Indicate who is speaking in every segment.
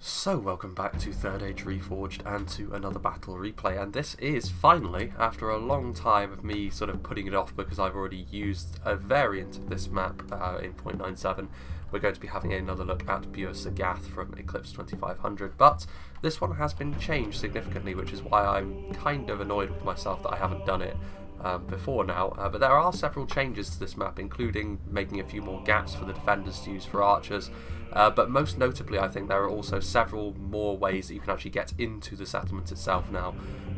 Speaker 1: So welcome back to Third Age Reforged and to another battle replay, and this is finally, after a long time of me sort of putting it off because I've already used a variant of this map in 0.97, we're going to be having another look at Trebuchet from Eclipse 2500, but this one has been changed significantly, which is why I'm kind of annoyed with myself that I haven't done it before now, but there are several changes to this map, including making a few more gaps for the defenders to use for archers, but most notably I think there are also several more ways that you can actually get into the settlement itself now,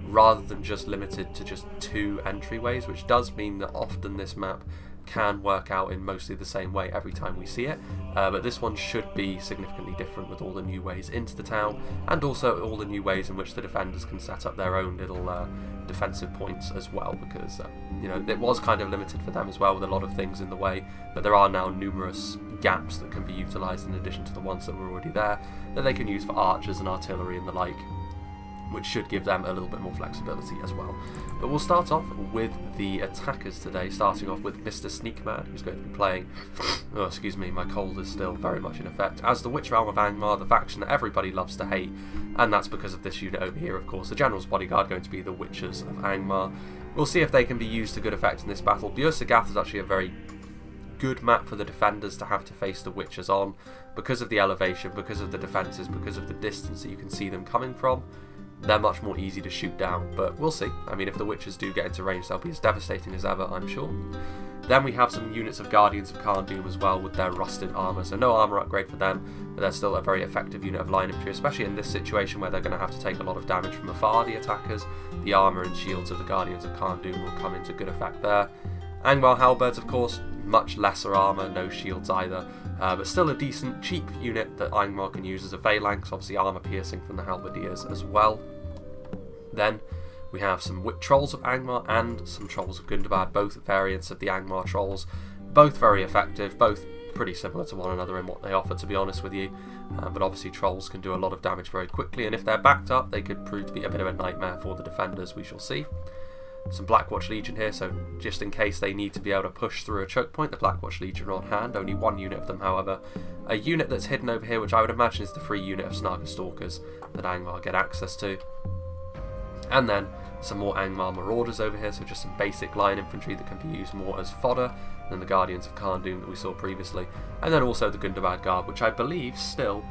Speaker 1: rather than just limited to just 2 entryways, which does mean that often this map can work out in mostly the same way every time we see it, but this one should be significantly different with all the new ways into the town, and also all the new ways in which the defenders can set up their own little defensive points as well, because you know, it was kind of limited for them as well with a lot of things in the way, but there are now numerous gaps that can be utilised in addition to the ones that were already there that they can use for archers and artillery and the like, which should give them a little bit more flexibility as well. But we'll start off with the attackers today, starting off with Mr. Sneakman, who's going to be playing, oh excuse me, my cold is still very much in effect, as the Witch Realm of Angmar, the faction that everybody loves to hate, and that's because of this unit over here, of course, the General's Bodyguard, going to be the Witches of Angmar. We'll see if they can be used to good effect in this battle. Trebuchet is actually a very good map for the defenders to have to face the Witches on, because of the elevation, because of the defences, because of the distance that you can see them coming from. They're much more easy to shoot down, but we'll see. I mean, if the Witches do get into range, they'll be as devastating as ever, I'm sure. Then we have some units of Guardians of Kharndoom as well with their rusted armour, so no armour upgrade for them, but they're still a very effective unit of line infantry, especially in this situation where they're going to have to take a lot of damage from afar, the attackers. The armour and shields of the Guardians of Kharndoom will come into good effect there. Angmar Halberds, of course, much lesser armour, no shields either, but still a decent, cheap unit that Angmar can use as a phalanx, obviously armour piercing from the Halberdiers as well. Then we have some Trolls of Angmar and some Trolls of Gundabad, both variants of the Angmar Trolls, both very effective, both pretty similar to one another in what they offer, to be honest with you, but obviously Trolls can do a lot of damage very quickly, and if they're backed up they could prove to be a bit of a nightmare for the defenders, we shall see. Some Blackwatch Legion here, so just in case they need to be able to push through a choke point, the Blackwatch Legion are on hand, only one unit of them however. A unit that's hidden over here, which I would imagine is the free unit of Snarker Stalkers that Angmar get access to. And then some more Angmar Marauders over here, so just some basic line infantry that can be used more as fodder than the Guardians of Kharndoom that we saw previously. And then also the Gundabad Guard, which I believe still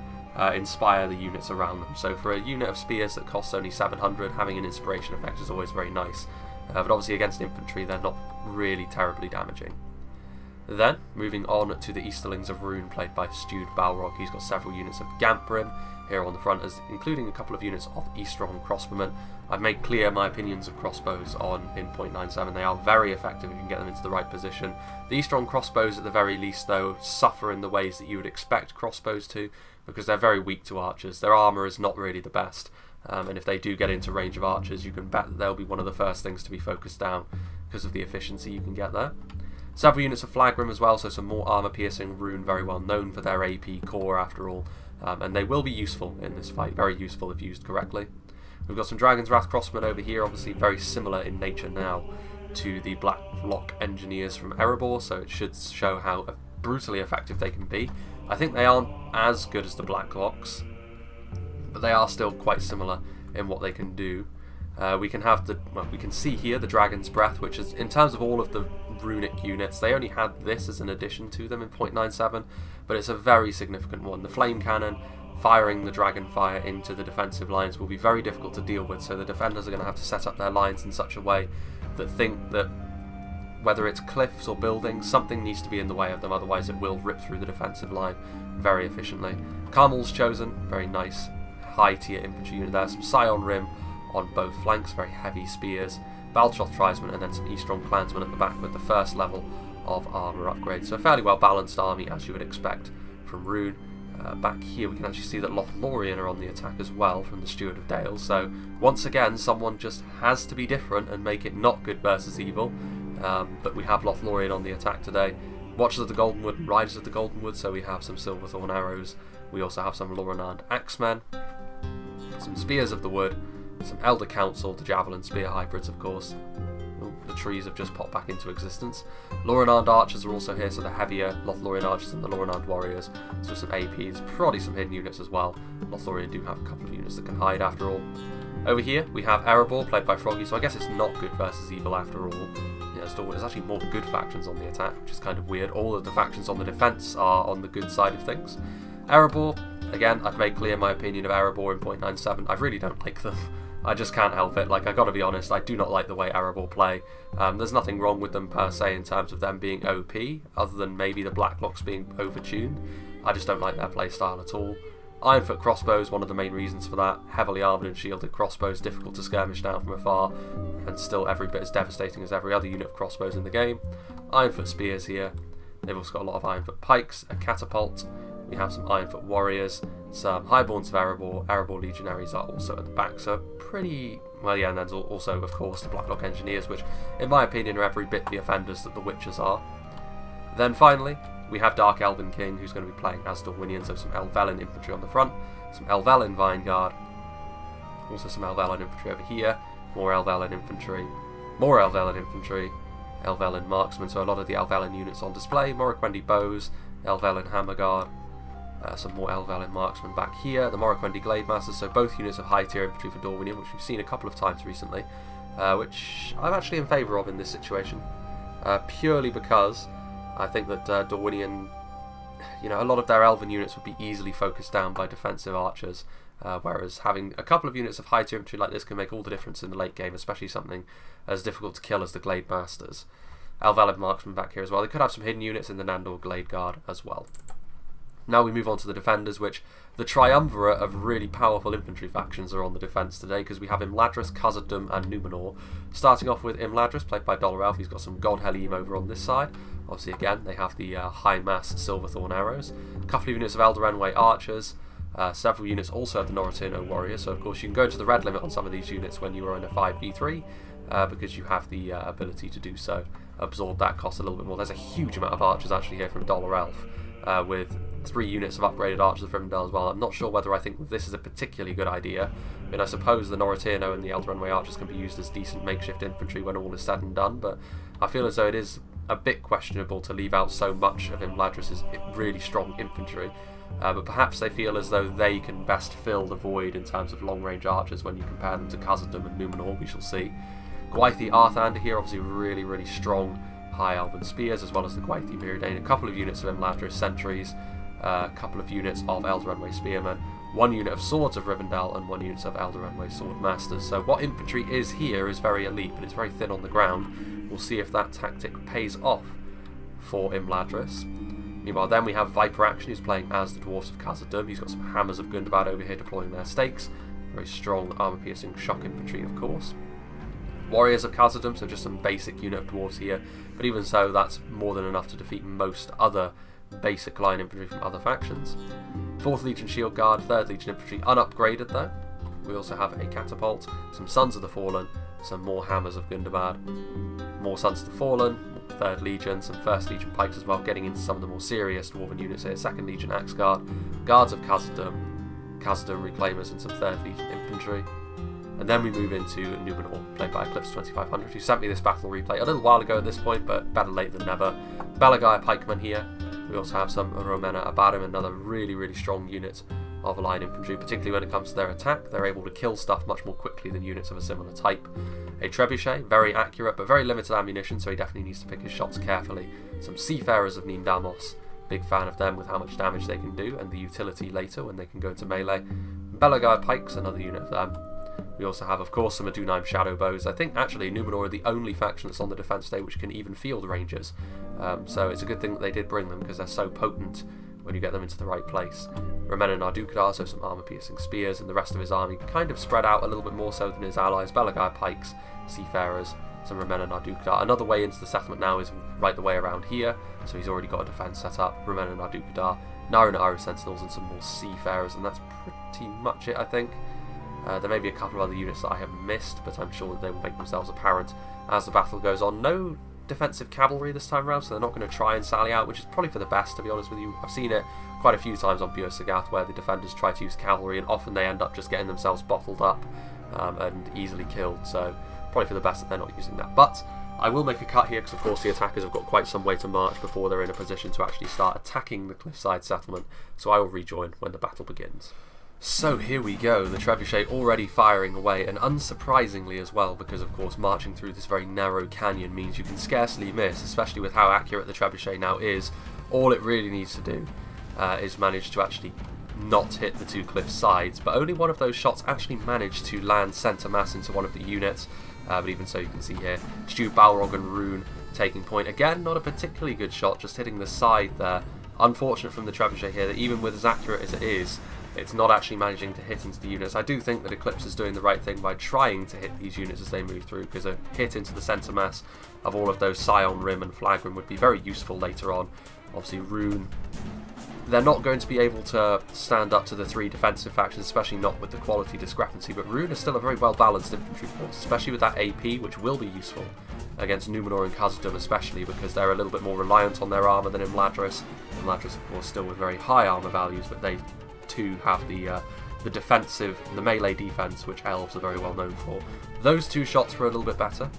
Speaker 1: inspire the units around them. So for a unit of spears that costs only 700, having an inspiration effect is always very nice. But obviously against infantry they're not really terribly damaging. Then, moving on to the Easterlings of Rune, played by Stewed Balrog. He's got several units of Gamprim here on the front, including a couple of units of Eastron Crossbowmen. I've made clear my opinions of crossbows in 0.97. They are very effective if you can get them into the right position. The Eastron crossbows, at the very least, though, suffer in the ways that you would expect crossbows to, because they're very weak to archers. Their armour is not really the best, and if they do get into range of archers, you can bet that they'll be one of the first things to be focused down because of the efficiency you can get there. Several units of Flagrim as well, so some more armour-piercing Rune, very well known for their AP core after all, and they will be useful in this fight, very useful if used correctly. We've got some Dragon's Wrath Crossmen over here, obviously very similar in nature now to the Blacklock Engineers from Erebor, so it should show how brutally effective they can be. I think they aren't as good as the Blacklocks, but they are still quite similar in what they can do. We can see here the Dragon's Breath, which is, in terms of all of the runic units, they only had this as an addition to them in 0.97, but it's a very significant one. The Flame Cannon, firing the Dragon Fire into the defensive lines, will be very difficult to deal with, so the defenders are going to have to set up their lines in such a way that think that whether it's cliffs or buildings, something needs to be in the way of them, otherwise it will rip through the defensive line very efficiently. Carmel's Chosen, very nice high tier infantry unit there. Some Scion Rim on both flanks, very heavy spears, Baltroth Tribesmen, and then some Eastron Clansmen at the back with the first level of armour upgrades. So a fairly well balanced army, as you would expect from Rune. Back here we can actually see that Lothlorien are on the attack as well from the Steward of Dale, so once again someone just has to be different and make it not good versus evil, but we have Lothlorien on the attack today. Watchers of the Goldenwood and Riders of the Goldenwood, so we have some Silverthorn arrows, we also have some Loranand Axemen, some Spears of the Wood, some Elder Council, the Javelin Spear hybrids of course. Ooh, the trees have just popped back into existence. Lorinand archers are also here, so the heavier Lothlorien archers and the Lorinand warriors. So some APs, probably some hidden units as well. Lothlorien do have a couple of units that can hide after all. Over here we have Erebor, played by Froggy, so I guess it's not good versus evil after all. Yeah, there's actually more good factions on the attack, which is kind of weird. All of the factions on the defence are on the good side of things. Erebor, again, I've made clear my opinion of Erebor in 0.97. I really don't like them. I just can't help it. Like, I gotta be honest, I do not like the way Erebor play. There's nothing wrong with them per se in terms of them being OP, other than maybe the Blacklocks being overtuned. I just don't like their playstyle at all. Ironfoot crossbows, one of the main reasons for that. Heavily armoured and shielded crossbows, difficult to skirmish down from afar, and still every bit as devastating as every other unit of crossbows in the game. Ironfoot spears here. They've also got a lot of Ironfoot pikes, a catapult. We have some Ironfoot warriors, some Highborns of Erebor. Erebor legionaries are also at the back, so pretty well. Yeah, and then there's also, of course, the Blacklock engineers, which, in my opinion, are every bit the offenders that the Witchers are. Then finally, we have Dark Elven King, who's going to be playing as Dorwinian, so some Elvelyn infantry on the front, some Elvelyn Vineguard, also some Elvelyn infantry over here, more Elvelyn infantry, more Elvelyn infantry, Elvelyn marksmen, so a lot of the Elvelyn units on display, Morroquendi bows, Elvelyn hammerguard, some more Elvelyn marksmen back here, the Morroquendi glade masters, so both units of high tier infantry for Dorwinian, which we've seen a couple of times recently, which I'm actually in favour of in this situation, purely because I think that Dorwinian, you know, a lot of their Elven units would be easily focused down by defensive archers, whereas having a couple of units of high tier infantry like this can make all the difference in the late game, especially something as difficult to kill as the Glade Masters. Elvelyn marksmen back here as well. They could have some hidden units in the Nandor Glade Guard as well. Now we move on to the defenders, which the triumvirate of really powerful infantry factions are on the defence today, because we have Imladris, Khazad-dûm and Numenor. Starting off with Imladris, played by Dolorelf. He's got some God Helheim over on this side. Obviously, again, they have the high mass Silverthorn arrows. A couple of units of Eldarenway archers. Several units also have the Noritino warriors, so of course you can go to the red limit on some of these units when you are in a 5v3, because you have the ability to do so. Absorb that cost a little bit more. There's a huge amount of archers actually here from Dolorelf, with 3 units of upgraded archers of Rivendell as well. I'm not sure whether I think this is a particularly good idea. I mean, I suppose the Noritino and the Eldarenway archers can be used as decent makeshift infantry when all is said and done, but I feel as though it is a bit questionable to leave out so much of Imladris' really strong infantry. But perhaps they feel as though they can best fill the void in terms of long-range archers when you compare them to Khazad-dûm and Numenor, we shall see. Gwythi Arthander here, obviously really, really strong high elven spears, as well as the Gwythi Miridain, a couple of units of Imladris sentries, a couple of units of Eldarenway spearmen, 1 unit of Swords of Rivendell, and 1 unit of Eldarenway sword masters. So what infantry is here is very elite, but it's very thin on the ground. We'll see if that tactic pays off for Imladris. Meanwhile, then we have Viper Action, who's playing as the Dwarfs of Khazad-dûm. He's got some Hammers of Gundabad over here deploying their stakes. Very strong armour-piercing shock infantry, of course. Warriors of Khazad-dûm, so just some basic unit of dwarves here. But even so, that's more than enough to defeat most other basic line infantry from other factions. 4th Legion Shield Guard, 3rd Legion Infantry, unupgraded though. We also have a Catapult, some Sons of the Fallen, some more Hammers of Gundabad, more Sons of the Fallen, 3rd Legion, some 1st Legion Pikes as well, getting into some of the more serious Dwarven units here. 2nd Legion Axe Guard, Guards of Khazad-dûm, Khazad-dûm Reclaimers and some 3rd Legion Infantry. And then we move into Numenor, played by Eclipse 2500, who sent me this battle replay a little while ago at this point, but better late than never. Belagaya Pikemen here. We also have some Romena Abadim, another really, really strong unit of line infantry, particularly when it comes to their attack. They're able to kill stuff much more quickly than units of a similar type. A Trebuchet, very accurate but very limited ammunition, so he definitely needs to pick his shots carefully. Some Seafarers of Nindamos, big fan of them with how much damage they can do and the utility later when they can go into melee. Belagaya Pikes, another unit of them. We also have, of course, some Adunheim Shadow Bows. I think, actually, Numenor are the only faction that's on the defence today which can even field Rangers. So it's a good thing that they did bring them, because they're so potent when you get them into the right place. Romena Nardukadar, so some armour-piercing spears, and the rest of his army kind of spread out a little bit more so than his allies. Belagaya Pikes, Seafarers, some Romena Nardukadar. Another way into the settlement now is right the way around here, so he's already got a defence set up. Romena Nardukadar, Naru Sentinels, and some more Seafarers, and that's pretty much it, I think. There may be a couple of other units that I have missed, but I'm sure that they will make themselves apparent as the battle goes on. No defensive cavalry this time around, so they're not going to try and sally out, which is probably for the best, to be honest with you. I've seen it quite a few times on Bur Sagat where the defenders try to use cavalry, and often they end up just getting themselves bottled up and easily killed, so probably for the best that they're not using that. But I will make a cut here because of course the attackers have got quite some way to march before they're in a position to actually start attacking the cliffside settlement, so I will rejoin when the battle begins. So here we go, the Trebuchet already firing away, and unsurprisingly as well, because of course marching through this very narrow canyon means you can scarcely miss, especially with how accurate the Trebuchet now is. All it really needs to do is manage to actually not hit the two cliff sides, but only one of those shots actually managed to land centre mass into one of the units, but even so you can see here, Stu, Balrog and Rune taking point. Again, not a particularly good shot, just hitting the side there. Unfortunate from the Trebuchet here that even with as accurate as it is, it's not actually managing to hit into the units. I do think that Eclipse is doing the right thing by trying to hit these units as they move through, because a hit into the centre mass of all of those Scion Rim and Flag Rim would be very useful later on. Obviously Rune, they're not going to be able to stand up to the three defensive factions, especially not with the quality discrepancy, but Rune is still a very well balanced infantry force, especially with that AP, which will be useful against Numenor and Khazad-dûm, especially because they're a little bit more reliant on their armour than Imladris. Imladris of course still with very high armour values, but they too have the defensive, the melee defense, which elves are very well known for. Those two shots were a little bit better,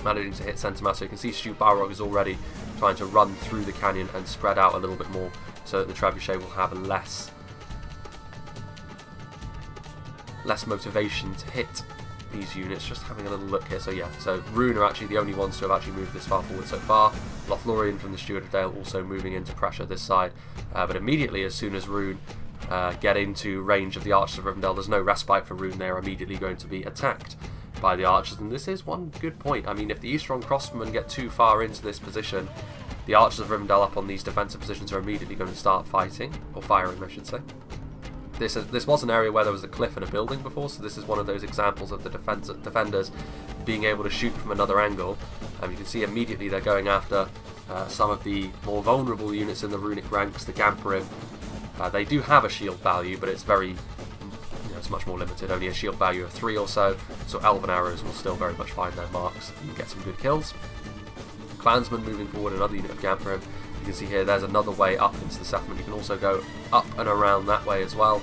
Speaker 1: managing to hit centre mass. So you can see Stu Balrog is already trying to run through the canyon and spread out a little bit more, so that the Trebuchet will have less motivation to hit these units. Just having a little look here. So yeah, so Rune are actually the only ones to have actually moved this far forward so far. Lothlorien from the Steward of Dale also moving into pressure this side, but immediately as soon as Rune get into range of the Archers of Rivendell, there's no respite for Rune. They are immediately going to be attacked by the Archers, and this is one good point. I mean, if the Eastron Crossbowmen get too far into this position, the Archers of Rivendell up on these defensive positions are immediately going to start fighting, or firing I should say. This was an area where there was a cliff and a building before, so this is one of those examples of the defenders being able to shoot from another angle. You can see immediately they're going after some of the more vulnerable units in the runic ranks, the Gamperim. They do have a shield value, but it's very, it's much more limited, only a shield value of 3 or so Elven arrows will still very much find their marks and get some good kills. Clansmen moving forward, another unit of Gamperim. You can see here there's another way up into the settlement. You can also go up and around that way as well.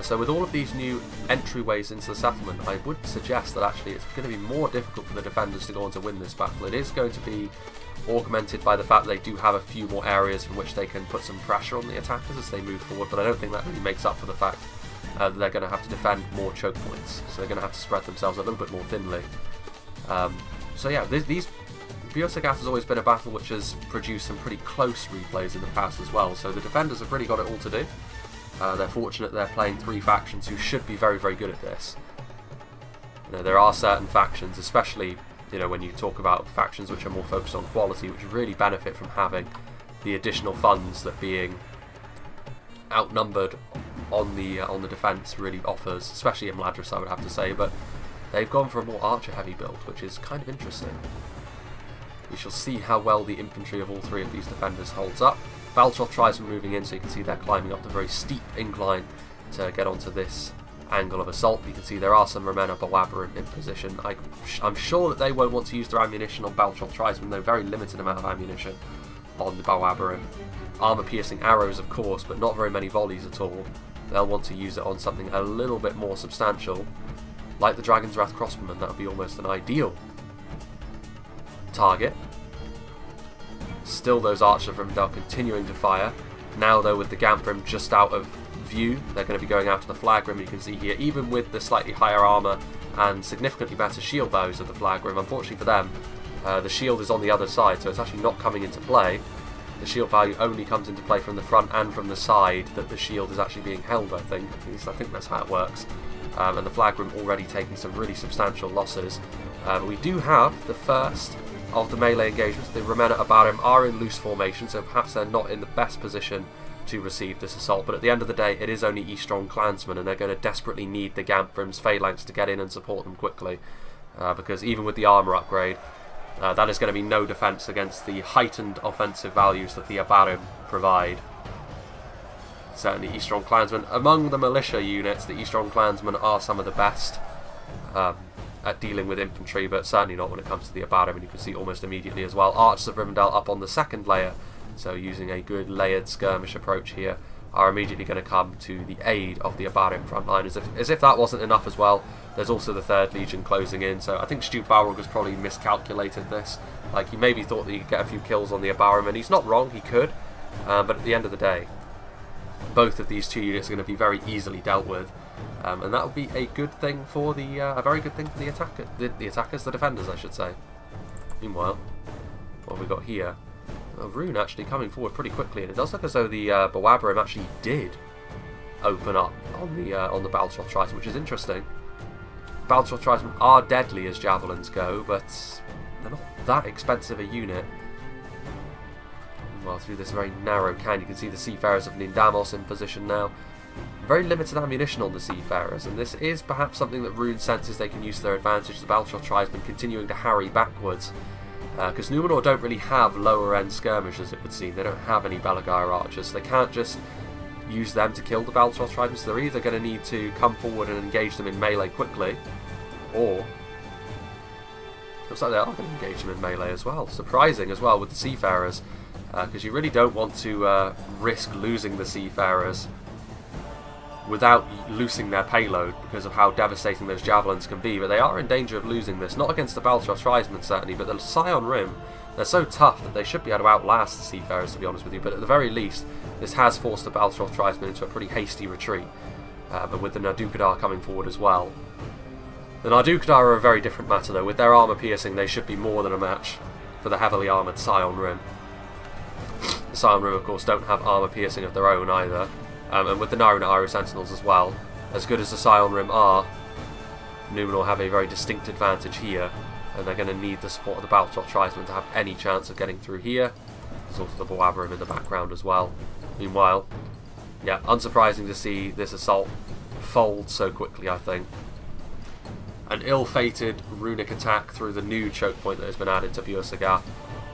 Speaker 1: So with all of these new entryways into the settlement, I would suggest that actually it's going to be more difficult for the defenders to go on to win this battle. It is going to be augmented by the fact that they do have a few more areas from which they can put some pressure on the attackers as they move forward, but I don't think that really makes up for the fact that they're going to have to defend more choke points, so they're going to have to spread themselves a little bit more thinly. So yeah, Bjornstad has always been a battle which has produced some pretty close replays in the past as well, so the defenders have really got it all to do. They're fortunate they're playing 3 factions who should be very, very good at this. There are certain factions, especially when you talk about factions which are more focused on quality, which really benefit from having the additional funds that being outnumbered on the defence really offers, especially in Imladris I would have to say, but they've gone for a more archer heavy build, which is kind of interesting. We shall see how well the infantry of all 3 of these defenders holds up. Baltroth tries from moving in, so you can see they're climbing up the very steep incline to get onto this angle of assault. You can see there are some Remena Bawabarim in position. I'm sure that they won't want to use their ammunition on Baltroth Tribesmen, though very limited amount of ammunition on the Bawabarim. Armour-piercing arrows, of course, but not very many volleys at all. They'll want to use it on something a little bit more substantial, like the Dragon's Wrath Crossbowmen. That would be almost an ideal target. Still those Archers of Rivendell continuing to fire. Now though, with the Gamperim just out of view, they're going to be going after the Flag Rim. You can see here, even with the slightly higher armour and significantly better shield values of the Flag Rim, unfortunately for them, the shield is on the other side, so it's actually not coming into play. The shield value only comes into play from the front and from the side that the shield is actually being held, I think. At least I think that's how it works. And the Flag Rim already taking some really substantial losses. We do have the first of the melee engagements. The Remena Abarim are in loose formation, so perhaps they're not in the best position to receive this assault, but at the end of the day it is only Eastron Clansmen, and they're going to desperately need the Gamperim's phalanx to get in and support them quickly, because even with the armour upgrade, that is going to be no defence against the heightened offensive values that the Abarim provide. Certainly Eastron Clansmen, among the militia units, the Eastron Clansmen are some of the best at dealing with infantry, but certainly not when it comes to the Abarim, and you can see almost immediately as well, Archers of Rivendell up on the second layer, so using a good layered skirmish approach here are immediately going to come to the aid of the Abarim front line. As if that wasn't enough as well, there's also the 3rd Legion closing in, so I think Stu Balrog has probably miscalculated this. Like, he maybe thought that he could get a few kills on the Abarim, and he's not wrong, he could, but at the end of the day, both of these 2 units are going to be very easily dealt with, and that would be a good thing for the, a very good thing for the attackers, the defenders, I should say. Meanwhile, what have we got here? Rune actually coming forward pretty quickly, and it does look as though the Bowabarim actually did open up on the Baltroth Triton, which is interesting. Baltroth Triton are deadly as javelins go, but they're not that expensive a unit. Well, through this very narrow canyon, you can see the Seafarers of Nindamos in position now. Very limited ammunition on the Seafarers, and this is perhaps something that Rune senses they can use to their advantage. The Baltroth Tribesmen continuing to harry backwards. Because Numenor don't really have lower end skirmishers, it would seem. They don't have any Belagair archers, so they can't just use them to kill the Baltroth tribesmen. So they're either going to need to come forward and engage them in melee quickly, or looks like they are going to engage them in melee as well. Surprising as well with the Seafarers, because you really don't want to risk losing the Seafarers without losing their payload because of how devastating those javelins can be. But they are in danger of losing this, not against the Baltroth tribesmen certainly, but the Scion Rim, they're so tough that they should be able to outlast the Seafarers, to be honest with you. But at the very least, this has forced the Baltroth tribesmen into a pretty hasty retreat, but with the Nardukadar coming forward as well. The Nardukadar are a very different matter though. With their armour piercing, they should be more than a match for the heavily armoured Scion Rim. The Scion Rim, of course, don't have armour piercing of their own either. And with the Naruna Iru Sentinels as well, as good as the Scion Rim are, Numenor have a very distinct advantage here, and they're going to need the support of the Baltroth tribesmen to have any chance of getting through here. There's also the Bowabarim in the background as well. Meanwhile, yeah, unsurprising to see this assault fold so quickly, I think. An ill-fated runic attack through the new choke point that has been added to Björsaga,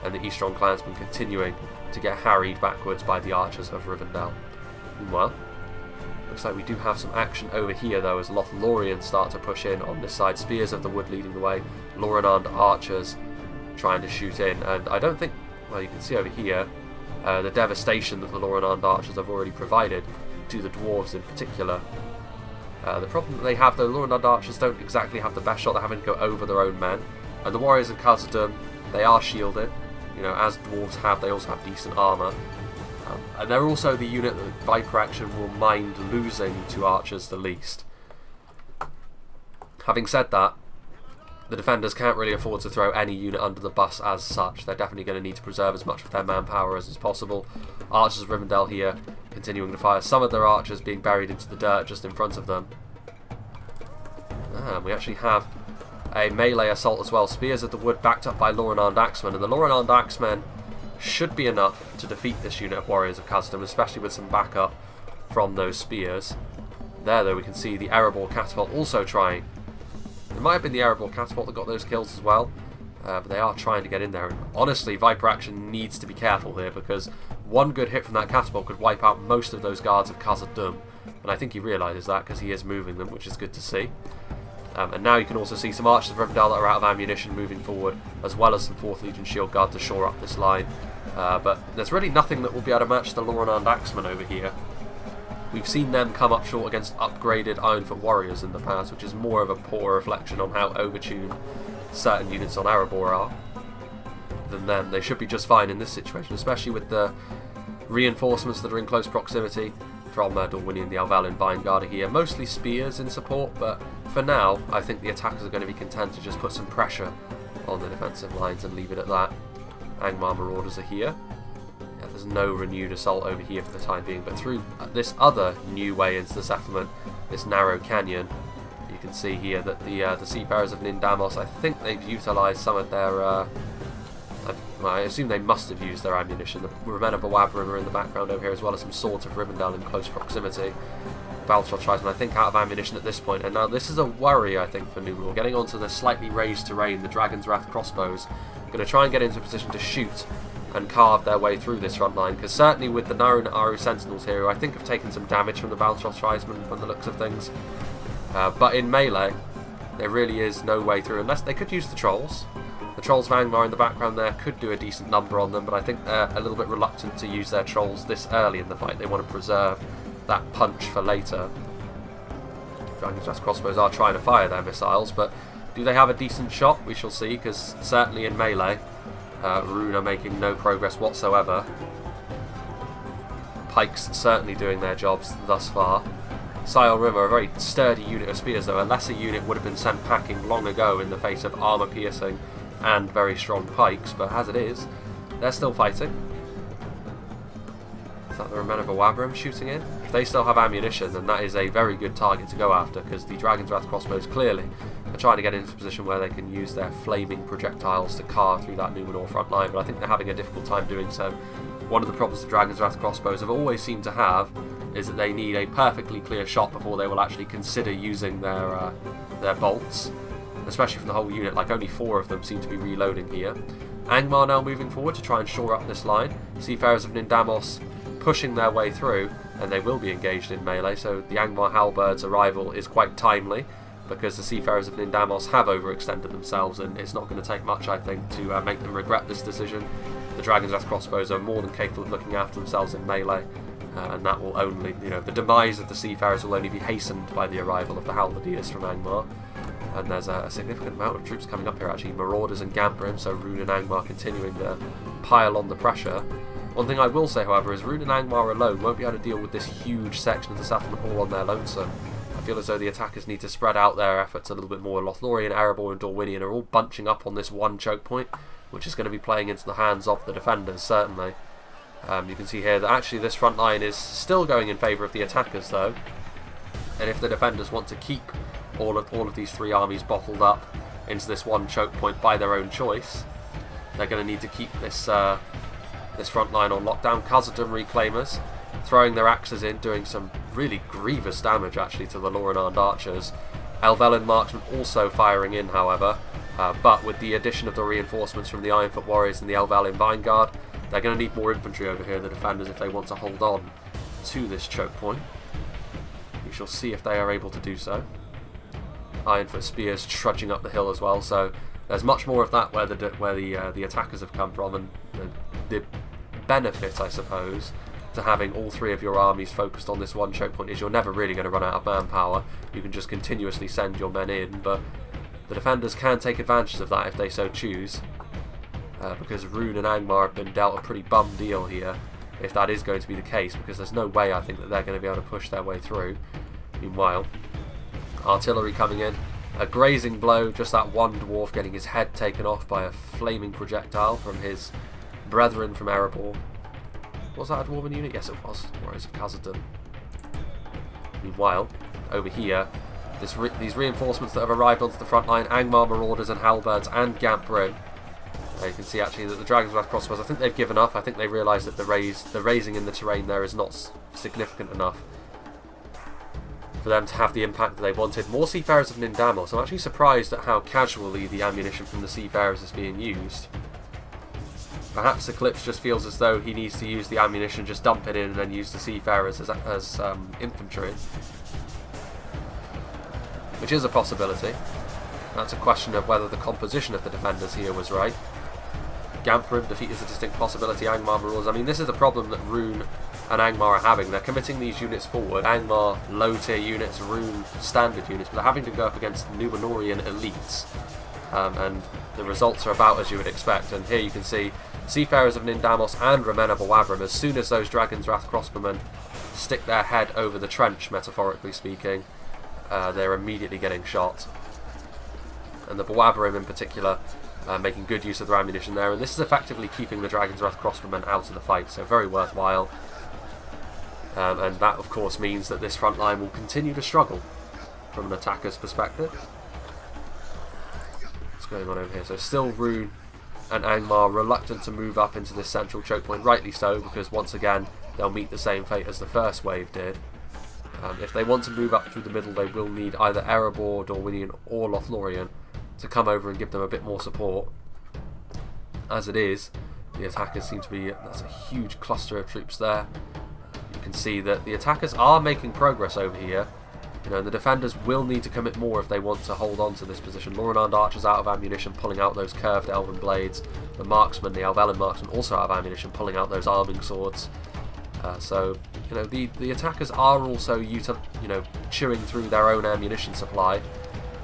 Speaker 1: and the Eastron clansmen continuing to get harried backwards by the archers of Rivendell. Meanwhile, looks like we do have some action over here though, as Lothlorien start to push in on this side. Spears of the Wood leading the way, Lorinand archers trying to shoot in, and I don't think, well, you can see over here the devastation that the Lorinand archers have already provided to the dwarves in particular. The problem that they have though, Lorinand archers don't exactly have the best shot. They're having to go over their own men, and the warriors of Khazad-dûm, they are shielded, you know, as dwarves have. They also have decent armour. And they're also the unit that Viper Action will mind losing to archers the least. Having said that, the defenders can't really afford to throw any unit under the bus as such. They're definitely going to need to preserve as much of their manpower as is possible. Archers of Rivendell here continuing to fire. Some of their archers being buried into the dirt just in front of them. We actually have a melee assault as well. Spears of the Wood backed up by Lorinand Axemen, and the Lorinand Axemen should be enough to defeat this unit of Warriors of Khazad-dûm, especially with some backup from those spears. There though we can see the Erebor Catapult also trying. It might have been the Erebor Catapult that got those kills as well, but they are trying to get in there. And honestly, Viper Action needs to be careful here, because one good hit from that catapult could wipe out most of those guards of Khazad-dûm, and I think he realises that because he is moving them, which is good to see. And now you can also see some archers of Rivendell that are out of ammunition moving forward, as well as some 4th Legion Shield Guard to shore up this line. But there's really nothing that will be able to match the Lorinand Axemen over here. We've seen them come up short against upgraded Ironfoot Warriors in the past, which is more of a poor reflection on how overtuned certain units on Erebor are than them. They should be just fine in this situation, especially with the reinforcements that are in close proximity from Dorwini and the Alvalin Vineguard here. Mostly spears in support, but for now I think the attackers are going to be content to just put some pressure on the defensive lines and leave it at that. Angmar Marauders are here. Yeah, there's no renewed assault over here for the time being, but through this other new way into the settlement, this narrow canyon, you can see here that the Seafarers of Nindamos, I think they've utilised some of their well, I assume they must have used their ammunition. The men of Bowabarim are in the background over here, as well as some swords of Rivendell in close proximity. Baltroth tribesmen, I think, out of ammunition at this point, and now this is a worry, I think, for Numenor. Getting onto the slightly raised terrain, the Dragon's Wrath crossbows, going to try and get into a position to shoot and carve their way through this front line, because certainly with the Naruna Iru Sentinels here, who I think have taken some damage from the Baltroth tribesmen from the looks of things, but in melee, there really is no way through, unless they could use the Trolls. The Trolls of Angmar in the background there could do a decent number on them, but I think they're a little bit reluctant to use their Trolls this early in the fight. They want to preserve that punch for later. Dragon's Breath crossbows are trying to fire their missiles, but do they have a decent shot? We shall see, because certainly in melee, Rune are making no progress whatsoever. Pikes certainly doing their jobs thus far. Scion Rim are a very sturdy unit of spears, though. A lesser unit would have been sent packing long ago in the face of armour piercing and very strong pikes, but as it is, they're still fighting. Is that the Remen of Awabrim shooting in? If they still have ammunition, then that is a very good target to go after, because the Dragon's Wrath crossbows clearly are trying to get into a position where they can use their flaming projectiles to carve through that Numenor front line, but I think they're having a difficult time doing so. One of the problems the Dragon's Wrath crossbows have always seemed to have is that they need a perfectly clear shot before they will actually consider using their bolts, especially from the whole unit. Like, only 4 of them seem to be reloading here. Angmar now moving forward to try and shore up this line. Seafarers of Nindamos pushing their way through, and they will be engaged in melee, so the Angmar halberds' arrival is quite timely, because the Seafarers of Nindamos have overextended themselves, and it's not going to take much, I think, to make them regret this decision. The Dragon's Wrath crossbows are more than capable of looking after themselves in melee, and that will only, the demise of the Seafarers will only be hastened by the arrival of the Halberdiers from Angmar. And there's a significant amount of troops coming up here, actually. Marauders and Gamprim, so Rune and Angmar continuing to pile on the pressure. One thing I will say, however, is Rune and Angmar alone won't be able to deal with this huge section of the settlement all on their lonesome. I feel as though the attackers need to spread out their efforts a little bit more. Lothlorien, Erebor and Dorwinion are all bunching up on this one choke point, which is going to be playing into the hands of the defenders, certainly. You can see here that actually this front line is still going in favour of the attackers, though. And if the defenders want to keep all of these 3 armies bottled up into this one choke point by their own choice, they're going to need to keep this this front line on lockdown. Khazad-dûm Reclaimers throwing their axes in, doing some really grievous damage actually to the Lorinand archers. Elven marksmen also firing in, however, but with the addition of the reinforcements from the Ironfoot warriors and the Elven Vanguard, they're going to need more infantry over here, the defenders, if they want to hold on to this choke point. We shall see if they are able to do so. Ironfoot spears trudging up the hill as well, so there's much more of that where the attackers have come from, and the benefit, I suppose, to having all 3 of your armies focused on this one choke point is you're never really going to run out of manpower. You can just continuously send your men in, but the defenders can take advantage of that if they so choose, because Rune and Angmar have been dealt a pretty bum deal here, if that is going to be the case, because there's no way, I think, that they're going to be able to push their way through. Meanwhile, artillery coming in, a grazing blow, just that one dwarf getting his head taken off by a flaming projectile from his brethren from Erebor. Was that a dwarven unit? Yes, it was. Warriors of Khazad-dûm. Meanwhile, over here, these reinforcements that have arrived onto the front line, Angmar, Marauders and Halberds and Gamprim. You can see actually that the Dragon's Wrath crossbows, I think they've given up. I think they realise that the raising in the terrain there is not significant enough for them to have the impact that they wanted. More Seafarers of Nindamos. I'm actually surprised at how casually the ammunition from the Seafarers is being used. Perhaps Eclipse just feels as though he needs to use the ammunition, just dump it in, and then use the Seafarers as infantry. Which is a possibility. That's a question of whether the composition of the defenders here was right. Gamprim defeat is a distinct possibility. Angmar Marauders. I mean, this is the problem that Rune and Angmar are having. They're committing these units forward. Angmar low tier units, Rune standard units, but they're having to go up against Numenorian elites. And the results are about as you would expect. And here you can see Seafarers of Nindamos and Remen of Awabrim, as soon as those Dragon's Wrath crossbowmen stick their head over the trench, metaphorically speaking, they're immediately getting shot. And the Awabrim in particular making good use of their ammunition there, and this is effectively keeping the Dragon's Wrath crossbowmen out of the fight, so very worthwhile. And that of course means that this front line will continue to struggle from an attacker's perspective. What's going on over here? So still Rune and Angmar reluctant to move up into this central choke point, rightly so, because once again they'll meet the same fate as the first wave did. If they want to move up through the middle, they will need either Erebor, Dorwinion or Lothlorien to come over and give them a bit more support. As it is, the attackers seem to be, there's a huge cluster of troops there. You can see that the attackers are making progress over here. And the defenders will need to commit more if they want to hold on to this position. Lorinand archers out of ammunition, pulling out those curved elven blades. The marksmen, the Elven marksmen, also out of ammunition, pulling out those arming swords. So, you know, the attackers are also chewing through their own ammunition supply,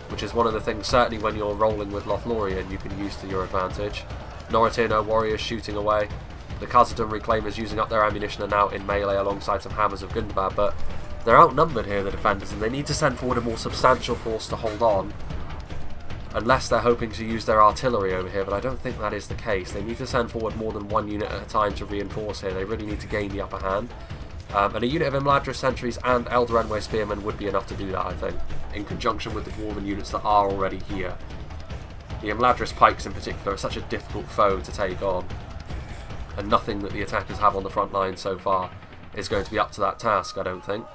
Speaker 1: which is one of the things, certainly when you're rolling with Lothlorien, you can use to your advantage. Noratino warriors shooting away. The Khazad-dûm reclaimers using up their ammunition are now in melee alongside some hammers of Gundabad, but they're outnumbered here, the defenders, and they need to send forward a more substantial force to hold on. Unless they're hoping to use their artillery over here, but I don't think that is the case. They need to send forward more than one unit at a time to reinforce here. They really need to gain the upper hand. And a unit of Imladris sentries and Eldarenwe spearmen would be enough to do that, I think, in conjunction with the dwarven units that are already here. The Imladris pikes in particular are such a difficult foe to take on, and nothing that the attackers have on the front line so far is going to be up to that task, I don't think.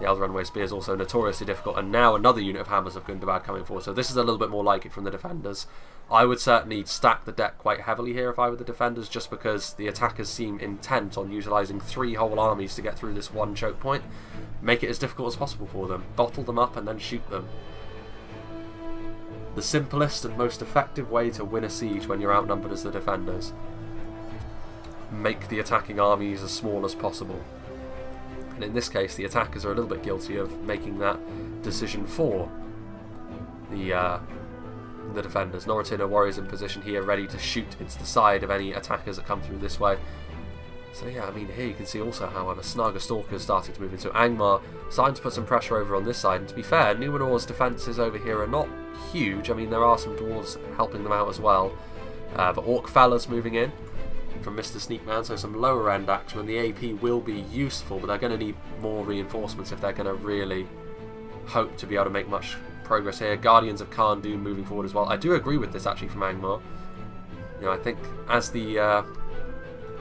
Speaker 1: The Eldarenwe spear is also notoriously difficult, and now another unit of hammers of Gundabad coming forward, so this is a little bit more like it from the defenders. I would certainly stack the deck quite heavily here if I were the defenders, just because the attackers seem intent on utilising 3 whole armies to get through this one choke point. Make it as difficult as possible for them. Bottle them up and then shoot them. The simplest and most effective way to win a siege when you're outnumbered as the defenders. Make the attacking armies as small as possible. And in this case, the attackers are a little bit guilty of making that decision for the defenders. Noratino warriors in position here, ready to shoot into the side of any attackers that come through this way. So yeah, I mean, here you can see also, however, Snaga Stalkers starting to move into Angmar, starting to put some pressure over on this side. And to be fair, Numenor's defences over here are not huge. I mean, there are some dwarves helping them out as well. But Orc Fellas moving in from Mr. Sneakman, so some lower end axemen. The AP will be useful, but they're going to need more reinforcements if they're going to really hope to be able to make much progress here. Guardians of Khan Dûm moving forward as well. I do agree with this actually from Angmar. You know, I think as the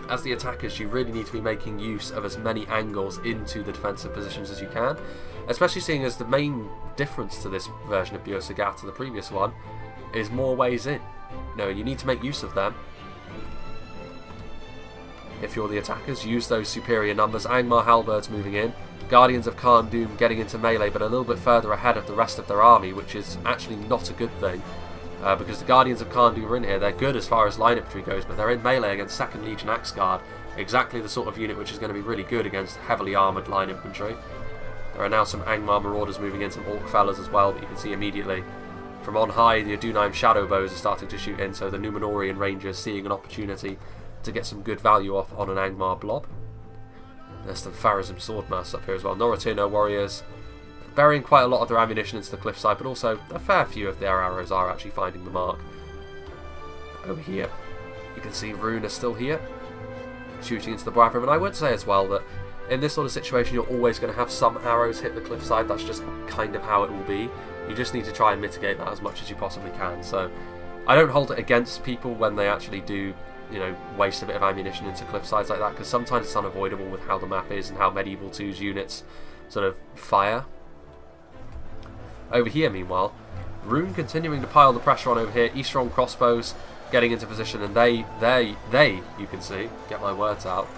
Speaker 1: attackers, you really need to be making use of as many angles into the defensive positions as you can, especially seeing as the main difference to this version of Biosagat to the previous one is more ways in. You know, you need to make use of them. If you're the attackers, use those superior numbers. Angmar halberds moving in. Guardians of Khan Dûm getting into melee, but a little bit further ahead of the rest of their army, which is actually not a good thing. Because the Guardians of Khan Dûm are in here. They're good as far as line infantry goes, but they're in melee against 2nd Legion Axe Guard. Exactly the sort of unit which is going to be really good against heavily armoured line infantry. There are now some Angmar Marauders moving in, some Orc Fellas as well, but you can see immediately from on high the Adunheim Shadow Bows are starting to shoot in, so the Numenorian Rangers seeing an opportunity to get some good value off on an Angmar blob. There's some Pharazim Swordmasters up here as well. Noratino warriors burying quite a lot of their ammunition into the cliffside, but also a fair few of their arrows are actually finding the mark. Over here, you can see Rune is still here, shooting into the Bravrim, and I would say as well that in this sort of situation you're always going to have some arrows hit the cliffside. That's just kind of how it will be. You just need to try and mitigate that as much as you possibly can. So I don't hold it against people when they actually do, you know, waste a bit of ammunition into cliffsides like that, because sometimes it's unavoidable with how the map is and how Medieval 2's units sort of fire. Over here, meanwhile, Rune continuing to pile the pressure on over here. Eastron crossbows getting into position, and they, you can see, get my words out,